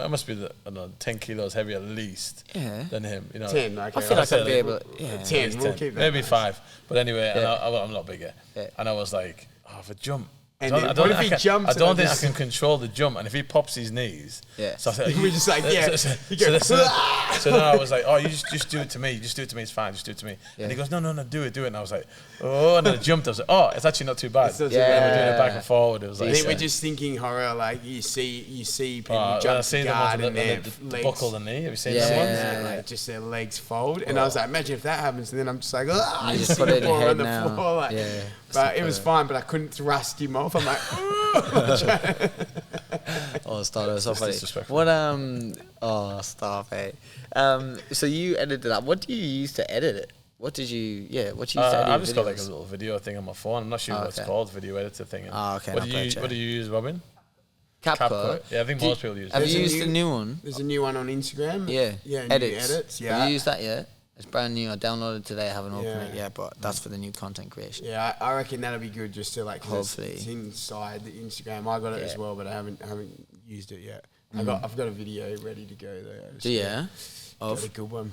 must be I don't know, 10 kilos heavier at least Yeah. than him. You know, 10. I feel like I'd be able. Yeah. 10. We'll keep that. maybe 5. But anyway, and Yeah. I'm not bigger. Yeah. And I was like, for a jump. And I then don't what if think he jumps I and don't I think just- I can control the jump. And if he pops his knees, Yeah. so I said, We're just like, yeah. You go, so then I was like, oh, you just do it to me. Just do it to me. It's fine. Just do it to me. Yeah. And he goes, no, do it. And I was like, oh, and then I jumped. I was like, oh, it's actually not too bad. It's not too And bad. we're doing it back and forward. It was I like, think we're just thinking horror, like you see people when I jump see to them guard ones and with their the legs, buckle the knee. Have you seen Yeah. that one? and like just their legs fold. And I was like, imagine if that happens. And then I'm just like, ah, You just put it in your Singapore head on the now. floor. Like, Yeah. but it was fine, but I couldn't thrust him off. I'm like, Oh, stop! That's so It's funny. disrespectful. What Oh, stop it. So you edited that. What do you use to edit it? What did you? Yeah. What you use to edit? I've just got like a videos? little video thing on my phone. I'm not sure Oh, what it's okay. called, video editor thing. Okay, What not do bad, you yeah. What do you use, Robin? CapCut. Yeah, I think Do- most people use Have it. There's you a used the new- new one? there's a new one on Instagram. Yeah. Yeah, new Edits. edits. Have Yeah. you used that yet? It's brand new. I downloaded it today. I haven't opened Yeah. it yet, but that's for the new content creation. Yeah, I reckon that'll be good just to like 'cause Hopefully. it's inside the Instagram. I got it as Yeah. Mm. well, but I haven't used it yet. I've got a video ready to go though. Do you? Yeah? Got a Of good one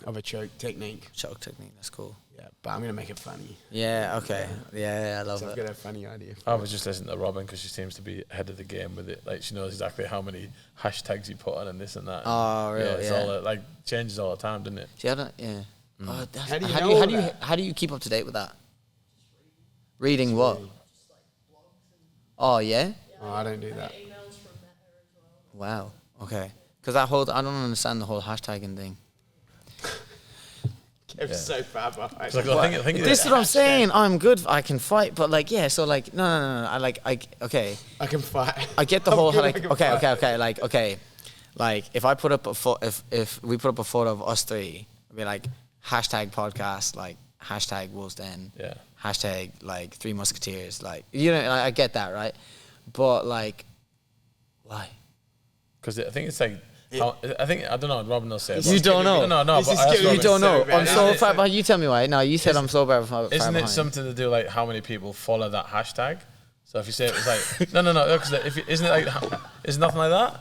of a choke technique. choke technique. That's cool. Yeah, but I'm gonna make it funny. Yeah. Okay. Yeah. I love So I've it. got a funny idea. I was just listening to Robin because she seems to be ahead of the game with it. Like she knows exactly how many hashtags you put on and this and that. Oh, really? Yeah, it's Yeah. all like changes all the time, doesn't it? See, I don't. Yeah. Oh, that's, How do you how know do you, how all do you that? how do you keep up to date with that? Reading what? Oh yeah. Oh, I don't do that. Wow. Okay. Because that whole I don't understand the whole hashtagging thing. Kev's so far behind. It's like, I think This is what I'm saying. I'm good. I can fight, but like, yeah. So like, no. I okay. I can fight. I get the I'm whole good, I like. can Okay. fight. Like if I put up if we put up a photo of us three, it'd be like hashtag podcast, like hashtag Wolves Den, Yeah. hashtag like Three Musketeers, like you know, like, I get that, right? But like, why? Because I think it's like. I don't know. Robin will say. You don't know. No. This But is I asked getting- You Robin, don't know. so bad. I'm so Isn't it- far behind. You tell me why. No, you said I'm so far Isn't behind. it something to do like how many people follow that hashtag? So if you say it's like no, because isn't it like is nothing like that?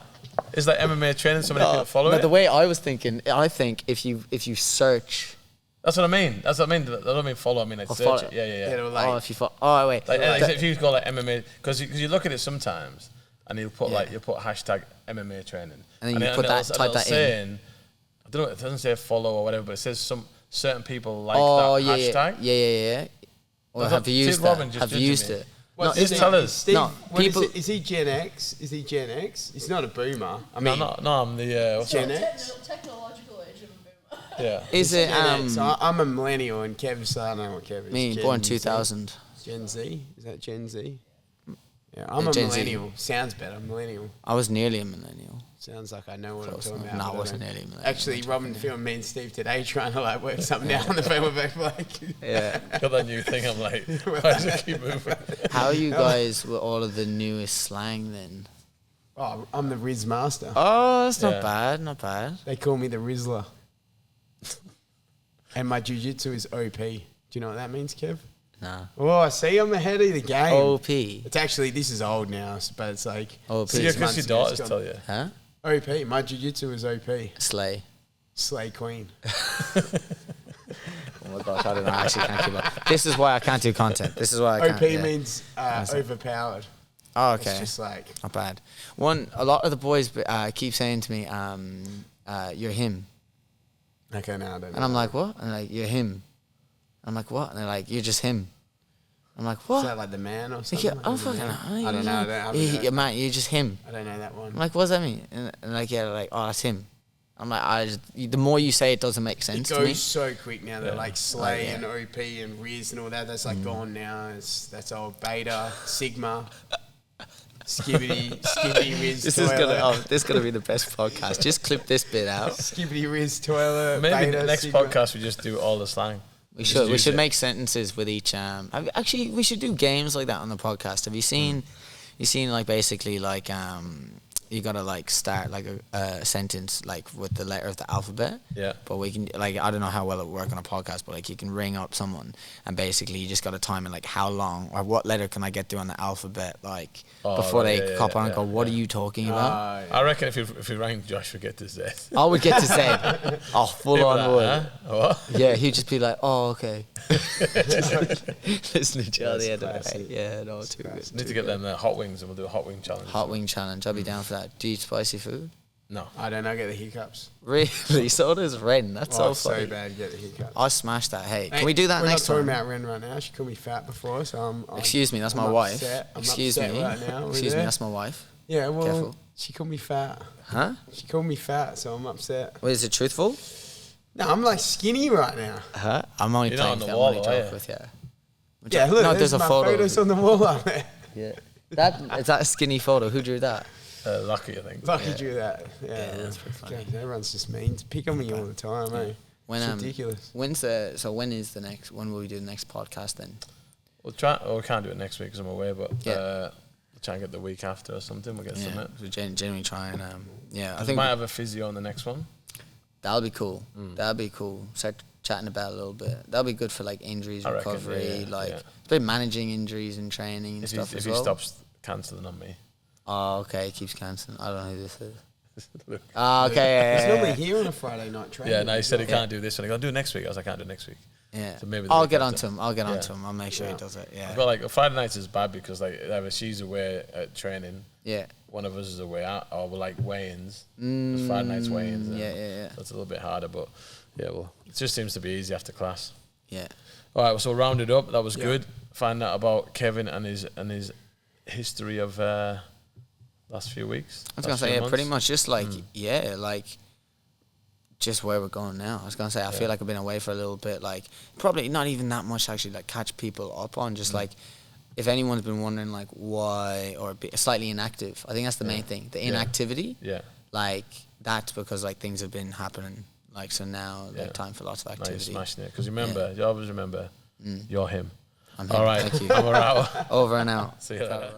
Is like MMA training? So many people follow But it. the way I was thinking, I think if you search, That's what I mean. I don't mean follow. I mean like Oh, search follow. it. Yeah. It'll like, oh, if you oh wait, Like, That- if you call it MMA, because you look at it sometimes, and you'll put you'll put hashtag MMA training, And then you put that- type that in. I don't know. It doesn't say follow or whatever, but it says some certain people like oh that yeah, hashtag. yeah. Well, I have thought- you see, used Robin that? just Have you judging used me. it? What's just his tell name? us. Steve, No, what is people- it? Is he Gen X? Is he Gen X? He's not a boomer. I No, mean, no, I'm the what's Gen that? X. Technological age of a boomer. Yeah. Is it Gen X. I'm a millennial, and Kev's I don't know what Kev is. me Gen born Z. 2000? Gen Z? Is that Gen Z? Yeah, I'm a Gen Z. millennial. Sounds better. Millennial. I was nearly a millennial. Sounds like I know what Close I'm talking enough. about. No, I but wasn't don't. nearly a millennial. Actually, Robin filmed me and Steve today trying to like work something out on the phone. We're both like, Yeah. Got that new thing. I'm like, why does it keep moving? How are you guys with all of the newest slang then? oh, I'm the Riz master. Oh, that's Yeah. not bad. Not bad. They call me the Rizzler. And my jiu-jitsu is OP. Do you know what that means, Kev? Nah. Oh, I see I'm ahead of the game. OP. It's actually, this is old now, but it's like OP. Yeah, 6 because months your ago, daughters it's tell gone. you. Huh? OP, my jiu-jitsu is OP. Slay. Slay Queen. Oh my gosh, I don't know. I actually can't keep up. This is why I can't do content. This is why I can't. OP yeah. means overpowered. Oh, It's okay. just like, Not bad. A lot of the boys keep saying to me, "You're him," okay, no, I don't know. and I'm like, "What?" And they're like, "You're him." I'm like, "What?" And they're like, "You're just him." I'm like, Is "What?" that like the man or Like, something? yeah, oh fucking, I don't know. Yeah, man, you're just him. I don't know that one. I'm like, what does that mean? And like, yeah, like, oh, that's him. I'm like, the more you say it, doesn't make It sense to me. goes so quick now. They're Yeah. like Slay yeah. and OP and Riz and all that. That's like gone now. That's old Beta, Sigma, Skibbity Riz This is toilet. this is gonna be the best podcast. Just clip this bit out. Skibbity Riz toilet. Maybe Beta, the next Sigma. podcast we just do all the slang. We Just should use should it. make sentences with each. Actually, we should do games like that on the podcast. Have you seen? You seen like basically like you gotta like start like a sentence like with the letter of the alphabet. Yeah. But we can like I don't know how well it work on a podcast, but like you can ring up someone and basically you just gotta time it like how long or what letter can I get through on the alphabet like before they cop on and go, what are you talking about? I reckon if you rang Josh, we get to Z. I would get to say, oh, full on would. Huh? What? Yeah, he'd just be like, oh, okay. Listening to all the end of it. classic. Yeah, no, too good. Need to get them hot wings, and we'll do a hot wing challenge. Hot wing challenge. I'll be down for that. Do you eat spicy food? No. I don't know, I get the hiccups. Really? So does Ren. That's Oh, so funny. so bad, get the hiccups. I smashed that. Hey, can we do that We're next not talking time? about Ren right now. She called me fat before, so I'm Excuse me, that's I'm my wife. upset. I'm Excuse upset me. right now. Are we Excuse me, there? that's my wife. Yeah, well, Careful. she called me fat. Huh? She called me fat, so I'm upset. Wait, is it truthful? No, I'm like skinny right now. Huh? I'm only You're not playing. on the I'm wall, only are joking you? with you. Yeah, look, no, there's there's a my photo. photos on the wall up there. Yeah. Is that a skinny photo? Who drew that? Lucky, I think. Lucky drew that. Yeah, that's pretty funny. God, everyone's just mean. Pick on me all the time, eh? When It's ridiculous. when will we do the next podcast then? We'll try. Oh, we can't do it next week because I'm away, but Yeah. we'll try and get the week after or something. We'll get Yeah, something. we genuinely try and I I think might have a physio on the next one. that'll be cool. That'll be cool. Start chatting about it a little bit. That'll be good for like injuries, I reckon, recovery, yeah, like yeah. it's about managing injuries and training and If stuff he, as if well. he stops cancelling on me. Oh, okay. He keeps cancelling. I don't know who this is. Look. Oh, okay. He's Yeah, normally yeah, here on a Friday night training. Yeah, no, he said he Yeah. can't do this one. He goes, do it next week. I was like, I can't do it next week. yeah. So maybe the I'll week get after. onto him. I'll get Yeah. onto him. I'll make sure he does it. Yeah. But like Friday nights is bad because like either she's away at training, Yeah. one of us is away out, or we're like weigh-ins. There's Friday nights weigh-ins. and yeah. That's a little bit harder, but yeah, well, it just seems to be easy after class. Yeah. All right, so round it up. That was Yeah. good. Find out about Kevin and his history of last few weeks. I was gonna say, yeah, pretty much just like, like just where we're going now. I was gonna say, I feel like I've been away for a little bit, like probably not even that much to actually like catch people up on. Just like, if anyone's been wondering like why or be slightly inactive, I think that's the main thing. The inactivity, Yeah. like that's because like things have been happening. Like so now, Yeah. like time for lots of No, you're activity. smashing it. Because remember, you always remember, you're him. I'm All him. right, Thank you. I'm out. Over and out. See you later.